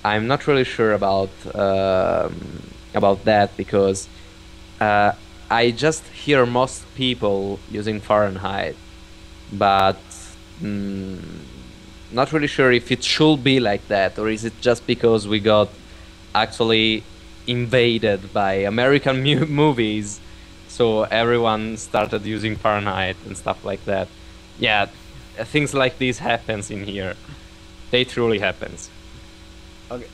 I'm not really sure about that because I just hear most people using Fahrenheit, but not really sure if it should be like that, or is it just because we got actually invaded by American movies, so everyone started using Fahrenheit and stuff like that. Yeah, things like this happens in here. They truly happens. Okay,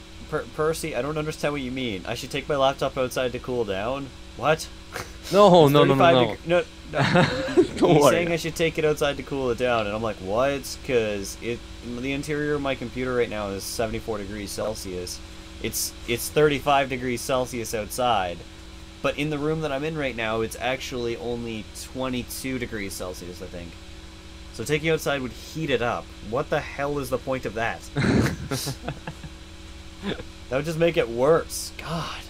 Percy, I don't understand what you mean. I should take my laptop outside to cool down? What? No. No. Don't He's worry. saying I should take it outside to cool it down, and I'm like, what? Because the interior of my computer right now is 74 degrees Celsius. It's 35 degrees Celsius outside, but in the room that I'm in right now, it's actually only 22 degrees Celsius, I think. So taking outside would heat it up. What the hell is the point of that? That would just make it worse. God.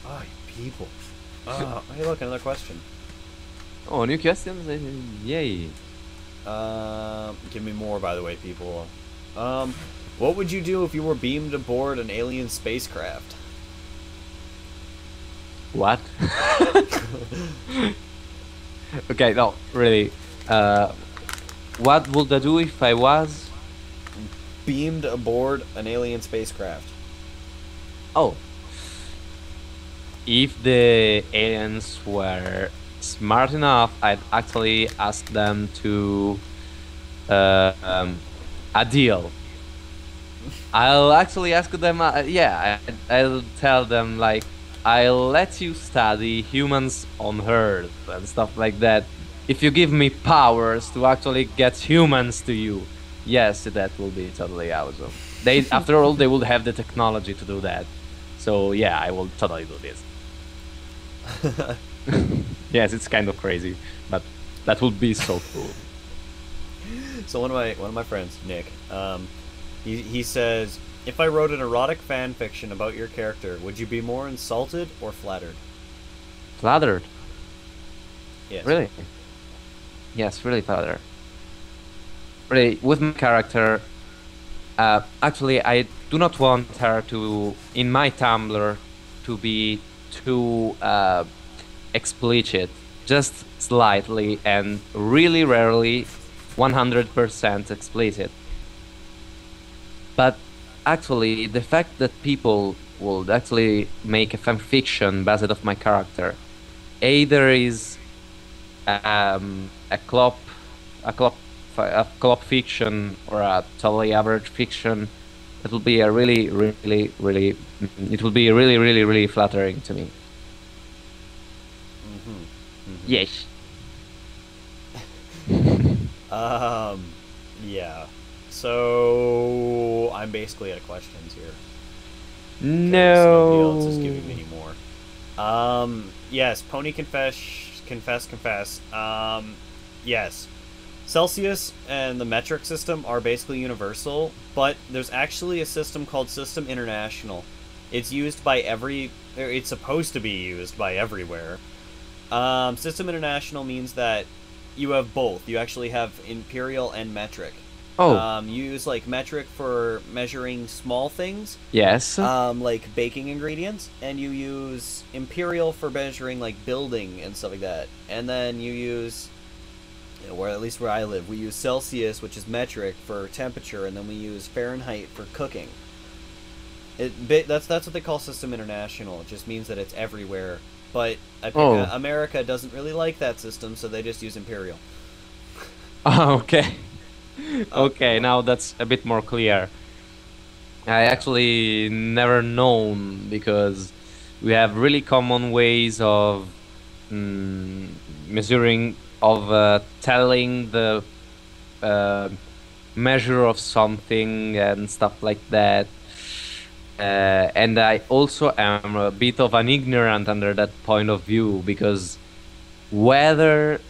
Oh, you people. Oh, hey, look, another question. Oh, new questions? Yay. Give me more, by the way, people. What would you do if you were beamed aboard an alien spacecraft? What? Okay, no, really. What would I do if I was beamed aboard an alien spacecraft? Oh. If the aliens were smart enough, I'd actually ask them to a deal. I'll actually ask them, I'll tell them, like, I'll let you study humans on Earth and stuff like that. If you give me powers to actually get humans to you, yes, that will be totally awesome. After all, they will have the technology to do that. So yeah, I will totally do this. Yes, it's kind of crazy, but that would be so cool. So one of my friends, Nick, he says, if I wrote an erotic fan fiction about your character, would you be more insulted or flattered? Flattered, Yes. really? Yes, really flattered. Really, with my character, actually, I do not want her to, in my Tumblr, to be too explicit, just slightly and really rarely 100% explicit. But actually, the fact that people will actually make a fanfiction based off my character, either is a clop fiction or a totally average fiction, it will be a it will be really flattering to me. Mm-hmm. Mm-hmm. Yes. Yeah. So I'm basically out of questions here. Nobody else is giving me No. any more. Yes, Pony confess. Yes. Celsius and the metric system are basically universal, but there's actually a system called System International. It's used by it's supposed to be used by everywhere. System International means that you have both. You actually have imperial and metric. Oh, You use like metric for measuring small things, yes. like baking ingredients, and you use imperial for measuring like building and stuff like that. And then you use, where at least where I live, we use Celsius, which is metric for temperature, and then we use Fahrenheit for cooking. That's what they call System International. It just means that it's everywhere. But Oh. America doesn't really like that system, so they just use imperial. Okay. Okay, What? now that's a bit more clear. I actually never known because we have really common ways of measuring, of telling the uh, measure of something and stuff like that. And I also am a bit of an ignorant under that point of view because whether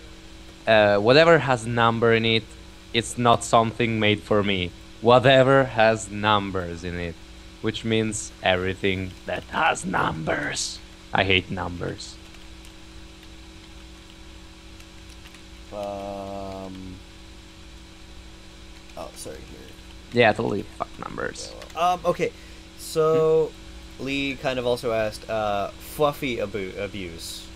whatever has number in it, it's not something made for me. Whatever has numbers in it, which means everything that has numbers. I hate numbers. Oh, sorry. Here. Yeah, totally fuck numbers. Okay. So, Lee kind of also asked, fluffy abuse,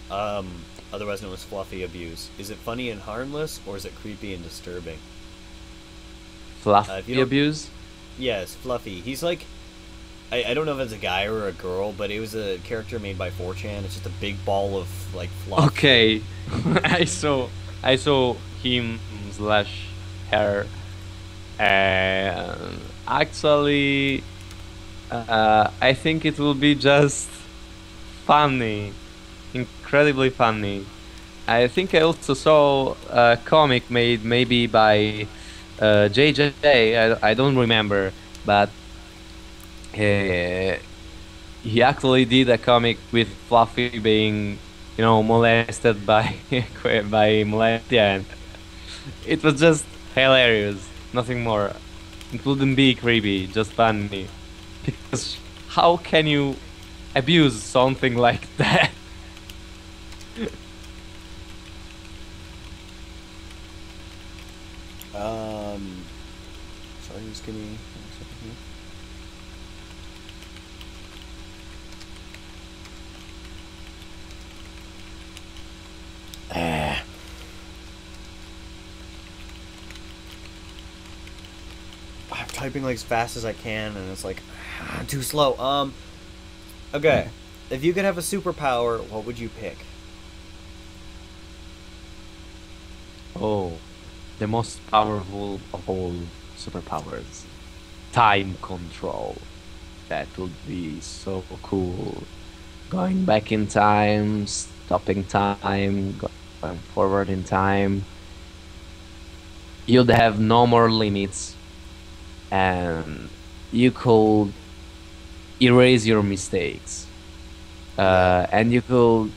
otherwise known as fluffy abuse. Is it funny and harmless, or is it creepy and disturbing? If you Fluffy don't, abuse? yes, Fluffy. He's like, I don't know if it's a guy or a girl, but it was a character made by 4chan. It's just a big ball of like fluff. Okay, I saw him slash her, and actually, I think it will be just funny, incredibly funny. I think I also saw a comic made maybe by JJ. I don't remember, but uh, he actually did a comic with Fluffy being, molested by by Molestia, and it was just hilarious. Nothing more. It wouldn't be creepy, just funny. Because how can you abuse something like that? Sorry, just give me 1 second here. I'm typing like as fast as I can, and it's like too slow. Okay. If you could have a superpower, what would you pick? Oh, the most powerful of all superpowers. Time control. That would be so cool. Going back in time, stopping time, going forward in time. You'd have no more limits, and you could erase your mistakes. And you could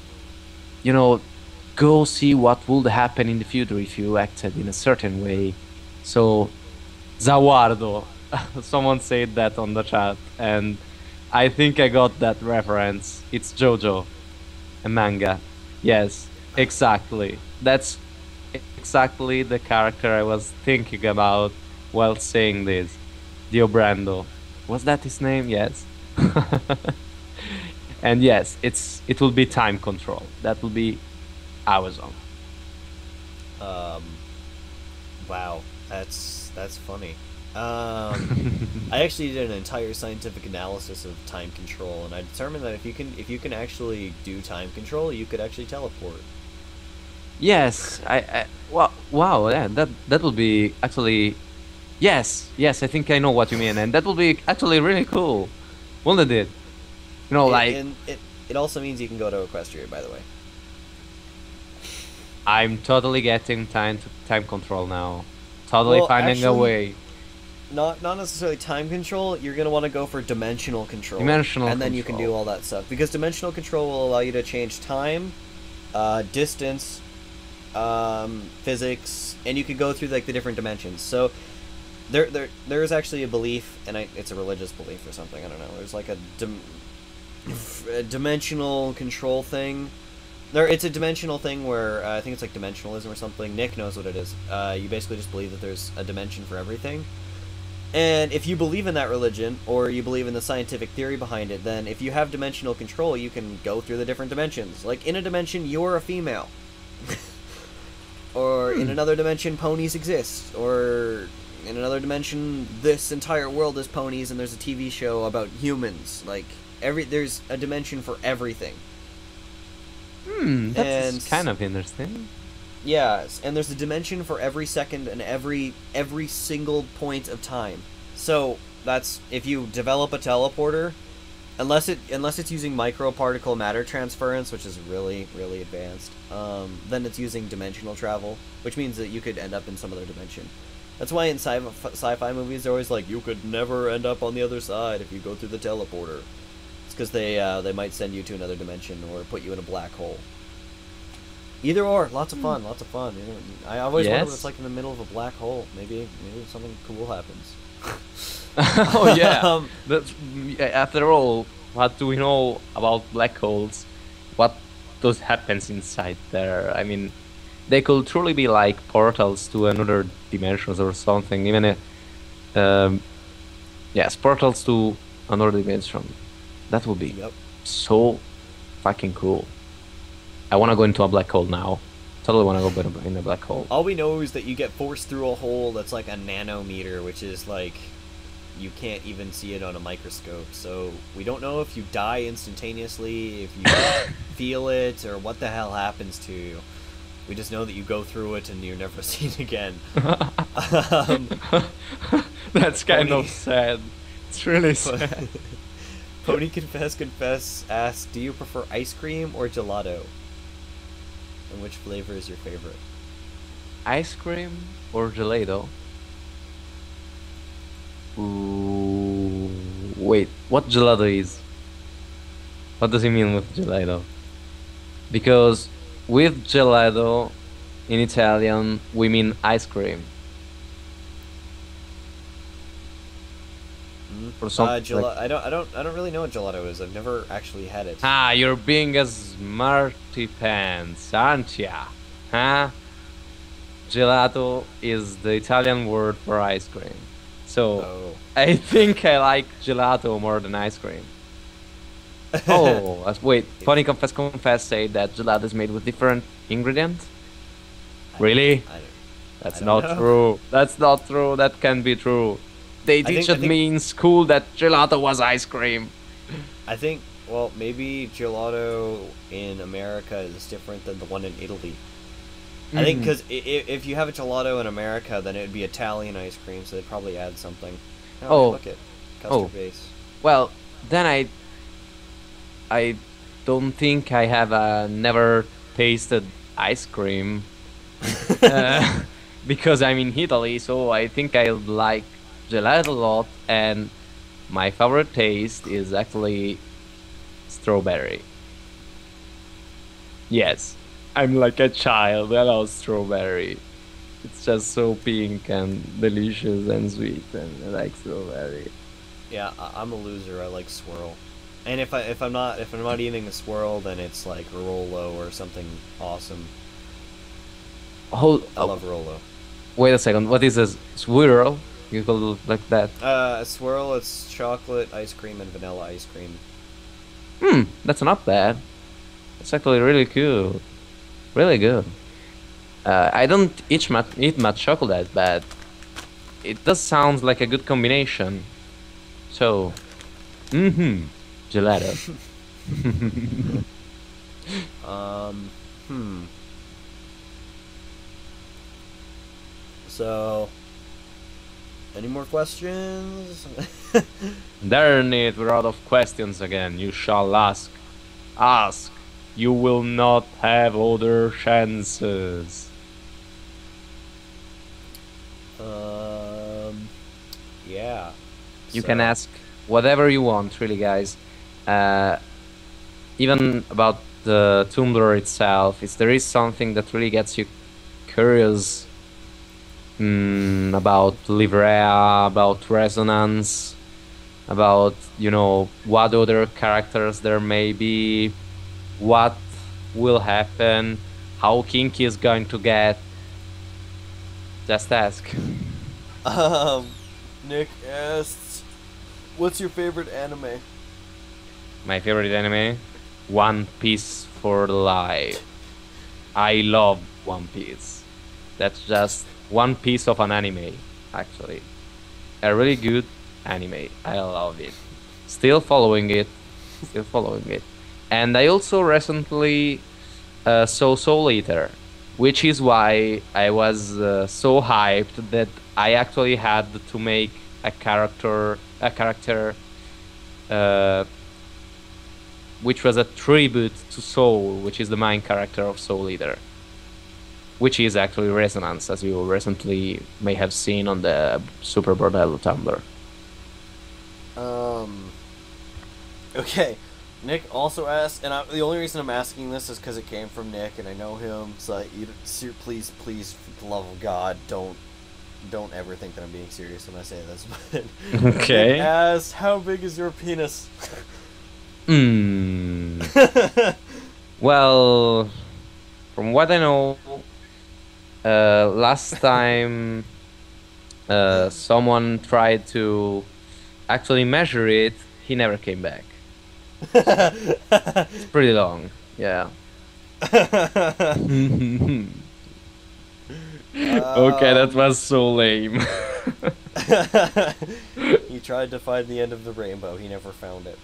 you know, go see what would happen in the future if you acted in a certain way. So, Zawardo. Someone said that on the chat, and I think I got that reference. It's JoJo, a manga. Yes, exactly. That's exactly the character I was thinking about while saying this. Dio Brando. Was that his name? Yes. And yes, it will be time control. That will be our zone. Um, wow, that's funny. I actually did an entire scientific analysis of time control, and I determined that if you can actually do time control, you could actually teleport. Yes, wow, yeah, that will be actually, yes, I think I know what you mean, and that will be actually really cool, wouldn't it? You know, like, And it also means you can go to Equestria, by the way. I'm totally getting time control now, totally Well, finding a actually, way. not necessarily time control. You're gonna want to go for dimensional control, Dimensional and then you can do control. all that stuff because dimensional control will allow you to change time, distance, physics, and you could go through like the different dimensions. So there's actually a belief, and it's a religious belief or something. I don't know. There's like a dimensional control thing. It's a dimensional thing where I think it's like dimensionalism or something. Nick knows what it is. You basically just believe that there's a dimension for everything. And if you believe in that religion, or you believe in the scientific theory behind it, then if you have dimensional control, you can go through the different dimensions. Like, in a dimension, you're a female. Or in another dimension, ponies exist. Or in another dimension, this entire world is ponies, and there's a TV show about humans. Like, there's a dimension for everything. That's kind of interesting. Yes, and there's a dimension for every second and every single point of time. So that's if you develop a teleporter, unless it's using microparticle matter transference, which is really advanced. Then it's using dimensional travel, which means that you could end up in some other dimension. That's why in sci-fi movies they're always like, you could never end up on the other side if you go through the teleporter. It's because they might send you to another dimension or put you in a black hole. Either or, lots of fun. You know, I always wonder what it's like in the middle of a black hole. Maybe something cool happens. Oh yeah. After all, what do we know about black holes? What does happens inside there? I mean, they could truly be like portals to another dimensions or something. Even yes, portals to another dimension. That would be so fucking cool. I want to go into a black hole now. Totally want to go in a black hole. All we know is that you get forced through a hole that's like a nanometer, which is like you can't even see it on a microscope. So we don't know if you die instantaneously, if you feel it, or what the hell happens to you. We just know that you go through it and you're never seen again. That's kind of sad. It's really sad. Pony Confess asks, do you prefer ice cream or gelato? And which flavor is your favorite? Ice cream or gelato? Ooh, wait, what gelato is? What does he mean with gelato? Because with gelato, in Italian, we mean ice cream. Or something. Like... I don't really know what gelato is. I've never actually had it. Ah, you're being a smarty pants, aren't ya? Huh? Gelato is the Italian word for ice cream. So, I think I like gelato more than ice cream. Oh, wait, Konny Confess say that gelato is made with different ingredients? Really? That's not true. That's not true. That can be true. They teach me in school that gelato was ice cream. I think, well, maybe gelato in America is different than the one in Italy. I think because if you have a gelato in America, then it would be Italian ice cream, so they'd probably add something. Oh, look at custard base. Well, then I don't think I have never tasted ice cream because I'm in Italy, so I think I like gelato a lot, and my favorite taste is actually strawberry. Yes, I'm like a child. I love strawberry. It's just so pink and delicious and sweet, and I like strawberry. Yeah, I'm a loser. I like swirl. And if I'm not eating a swirl, then it's like a Rolo or something awesome. Hold, I love Rolo. wait a second. What is a swirl? You call it like that? A swirl. It's chocolate ice cream and vanilla ice cream. That's not bad. It's actually really cool. Really good. I don't eat much chocolate, but it does sound like a good combination. So, gelato. Um, hmm. So, any more questions? Darn it, we're out of questions again. You shall ask. Ask. You will not have other chances. Yeah. You can ask whatever you want, really, guys. Even about the Tumblr itself, if there is something that really gets you curious about Livrea, about Resonance, about, you know, what other characters there may be, what will happen, how Kinky is going to get, just ask. Nick asks, what's your favorite anime? My favorite anime? One Piece for life. I love One Piece. That's just one piece of an anime, actually. A really good anime. I love it. Still following it. Still following it. And I also recently saw Soul Eater, which is why I was so hyped that I actually had to make a character which was a tribute to Soul, which is the main character of Soul Eater, which is actually Resonance, as you recently may have seen on the Super-bordello Tumblr. Okay. Nick also asked, and the only reason I'm asking this is because it came from Nick, and I know him. So please, for the love of God, don't ever think that I'm being serious when I say this. But Okay. Nick asked, how big is your penis? Well, from what I know, last time someone tried to actually measure it, he never came back. It's pretty long, yeah. Okay, that was so lame. He tried to find the end of the rainbow. He never found it.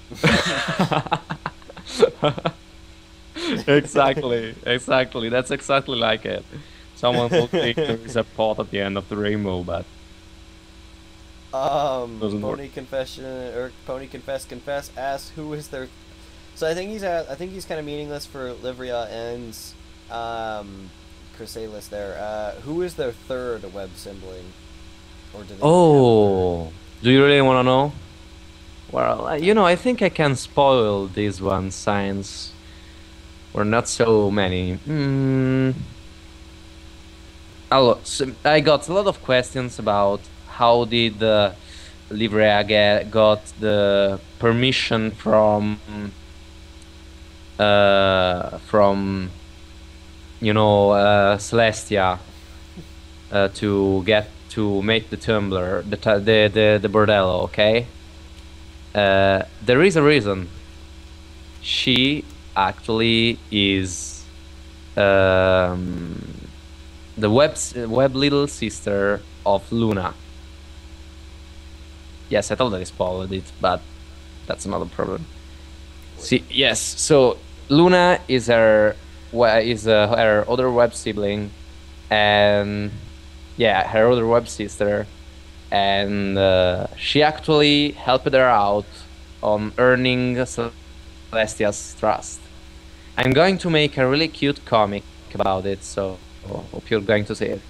Exactly. That's exactly like it. Someone will think there is a pot at the end of the rainbow, but doesn't work. Pony Confess asks who is their. So I think he's kind of meaningless for Livria and Chrysalis there. Who is their third web sibling? Or do they do you really want to know? Well, you know, I think I can spoil this one since we're not so many. I got a lot of questions about how did Livrea got the permission from you know, Celestia to make the Tumblr, the bordello, okay? There is a reason. She actually is the web little sister of Luna. Yes, I totally spoiled it, but that's another problem. See, yes, so Luna is her other web sibling, and yeah, her other web sister, and she actually helped her out on earning Celestia's trust. I'm going to make a really cute comic about it, so hope you're going to see it.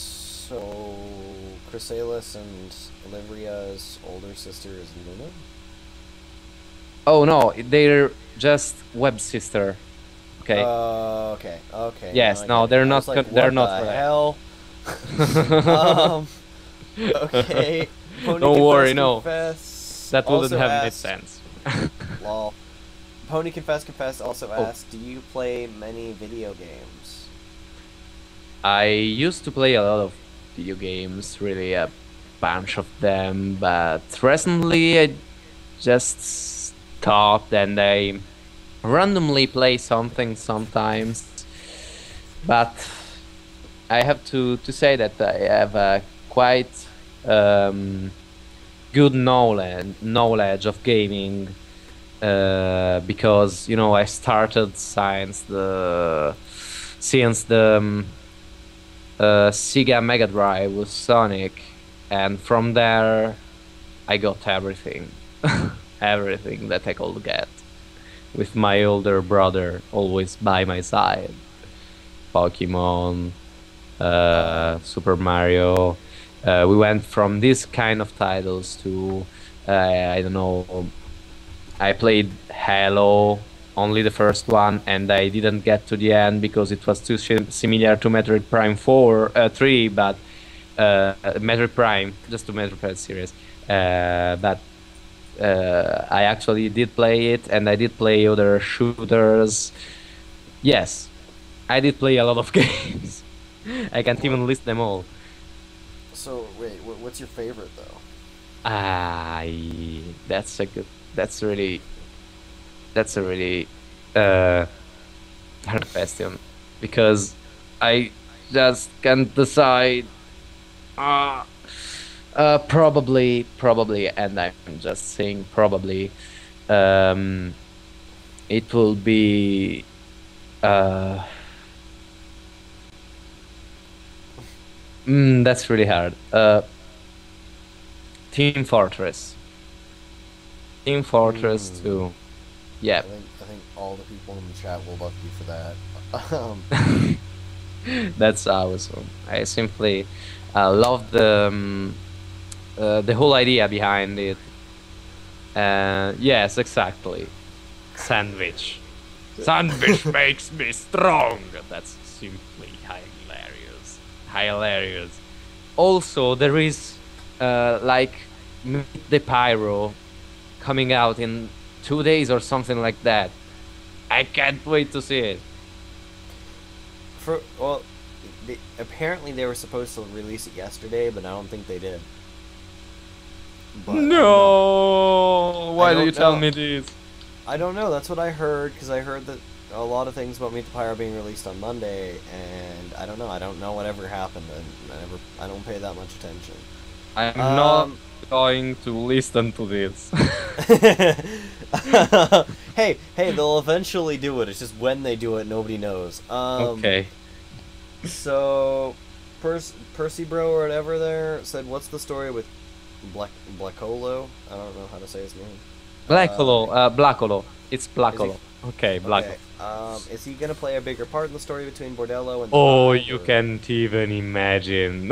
So Chrysalis and Livria's older sister is Luna? Oh no, they're just web sister. Okay. Okay, okay, now Yes. I get No, it. they're I was not. like, They're what not the correct. hell? Um, okay. Pony Don't Confess worry. No, Confess that wouldn't also have made asked, sense. lol. Pony Confess Confess also Oh, asked, do you play many video games? I used to play a lot of video games, really a bunch of them, but recently I just stopped and I randomly play something sometimes. But I have to say that I have a quite good knowledge of gaming because I started since the Sega Mega Drive with Sonic, and from there I got everything, everything that I could get, with my older brother always by my side. Pokemon, Um, Super Mario. We went from this kind of titles to I don't know. I played Halo, only the first one, and I didn't get to the end because it was too similar to Metroid Prime 3, but Metroid Prime, just to Metroid Prime series. But I actually did play it, and I did play other shooters. Yes, I did play a lot of games. I can't what? even list them all. So wait, what's your favorite though? That's a good. That's really. That's a really uh, hard question because I just can't decide. Uh, probably, and I'm just saying probably. Um, it will be. Uh, that's really hard. Team Fortress. Team Fortress Hmm. 2. Yeah. I think all the people in the chat will love you for that. Um, That's awesome. I simply love the whole idea behind it. Yes, exactly. Sandwich. Sandwich makes me strong. That's simply hilarious. Hilarious. Also, there is like Meet the Pyro coming out in 2 days or something like that. I can't wait to see it. well, apparently they were supposed to release it yesterday, but I don't think they did. But I don't know. No! I Why do you don't tell know. me this? I don't know. That's what I heard because I heard that a lot of things about Meet the Pyro are being released on Monday, and I don't know. I don't know whatever happened, and I don't pay that much attention. I'm not Um. going to listen to this. Hey, they'll eventually do it. It's just when they do it, nobody knows. Okay. So, Percy Bro or whatever there said, "What's the story with Blackolo?" I don't know how to say his name. Blackolo. It's Is he Blackolo. Okay, okay? Blackolo. Is he gonna play a bigger part in the story between Bordello and the Oh, Hive? you Or can't even imagine.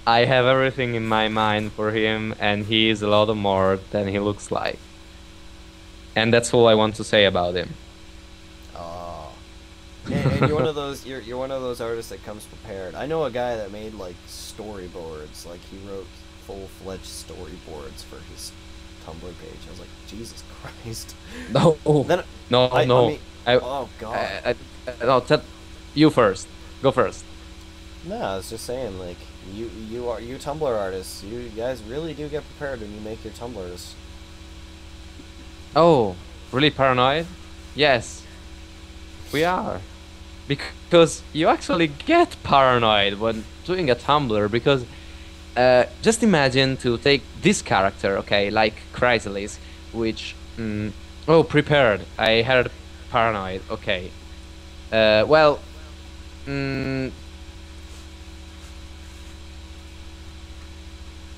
I have everything in my mind for him, and he is a lot more than he looks like. And that's all I want to say about him. oh, and you're one of those you're one of those artists that comes prepared. I know a guy that made like storyboards. Like he wrote full-fledged storyboards for his Tumblr page. I was like, Jesus Christ. No, Then no, I no. mean, I, oh God. no, you first. Go first. No, I was just saying, like, you Tumblr artists, you guys really do get prepared when you make your Tumblrs. Oh, really paranoid? Yes, we are. Because you actually get paranoid when doing a Tumblr, because just imagine to take this character, okay, like Chrysalis, which... oh, prepared. I heard paranoid. Okay. Well...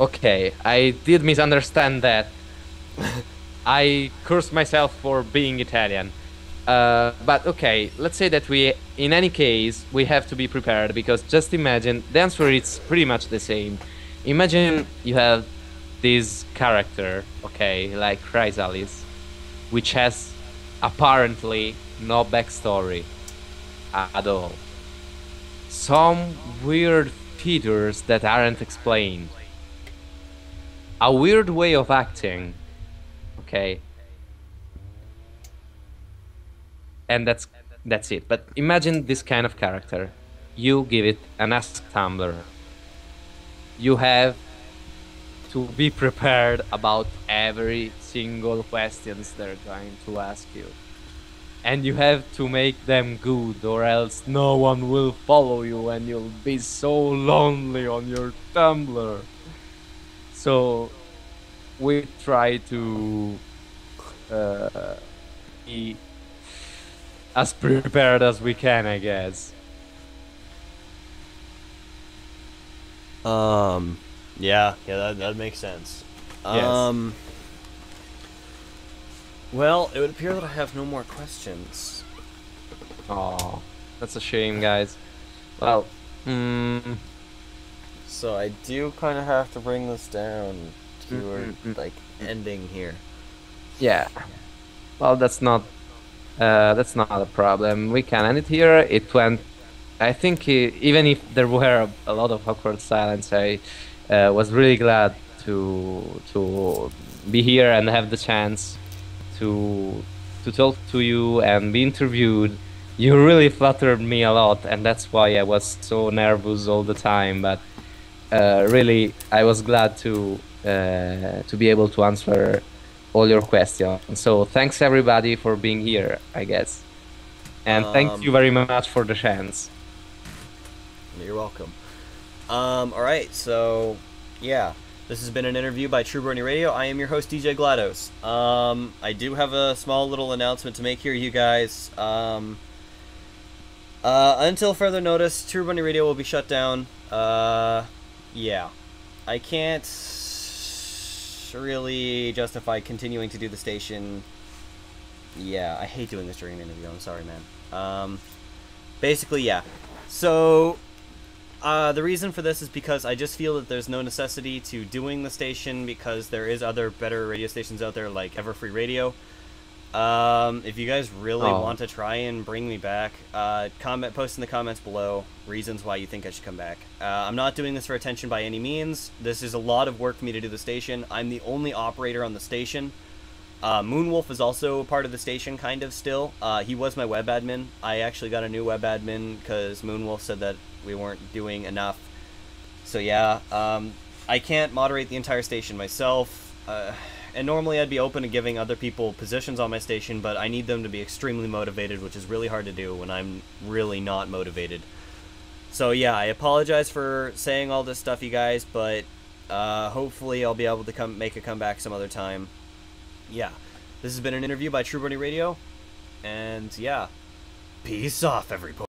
okay, I did misunderstand that. I cursed myself for being Italian. But okay, let's say that in any case, we have to be prepared, because just imagine, the answer is pretty much the same. Imagine you have this character, okay, like Chrysalis, which has apparently no backstory at all. Some weird features that aren't explained. A weird way of acting, okay, and that's it. But imagine this kind of character. You give it an Ask Tumblr. You have to be prepared about every single questions they're going to ask you. And you have to make them good, or else no one will follow you and you'll be so lonely on your Tumblr. So we try to be as prepared as we can, I guess. Yeah, that makes sense. Yes. Well, it would appear that I have no more questions. Oh, that's a shame, guys. Well, So I do kind of have to bring this down to like ending here. yeah. Well, that's not a problem. We can end it here. It went. I think even if there were a lot of awkward silence, I was really glad to be here and have the chance to talk to you and be interviewed. You really flattered me a lot, and that's why I was so nervous all the time. But really, I was glad to be able to answer all your questions. So thanks everybody for being here, I guess, and thank you very much for the chance. You're welcome. All right, so yeah. This has been an interview by True Brony Radio. I am your host, DJ GLaDOS. I do have a small little announcement to make here, you guys. Until further notice, True Brony Radio will be shut down. Yeah. I can't really justify continuing to do the station. Yeah, I hate doing this during an interview. I'm sorry, man. Basically, yeah. So... the reason for this is because I just feel that there's no necessity to doing the station because there is other better radio stations out there like Everfree Radio. If you guys really want to try and bring me back, post in the comments below reasons why you think I should come back. I'm not doing this for attention by any means. This is a lot of work for me to do the station. I'm the only operator on the station. Moonwolf is also part of the station, kind of, still. He was my web admin. I actually got a new web admin because Moonwolf said that we weren't doing enough. So yeah, I can't moderate the entire station myself. And normally I'd be open to giving other people positions on my station, but I need them to be extremely motivated, which is really hard to do when I'm really not motivated. So yeah, I apologize for saying all this stuff, you guys, but hopefully I'll be able to make a comeback some other time. Yeah, this has been an interview by True Brony Radio, and yeah, peace off, everybody.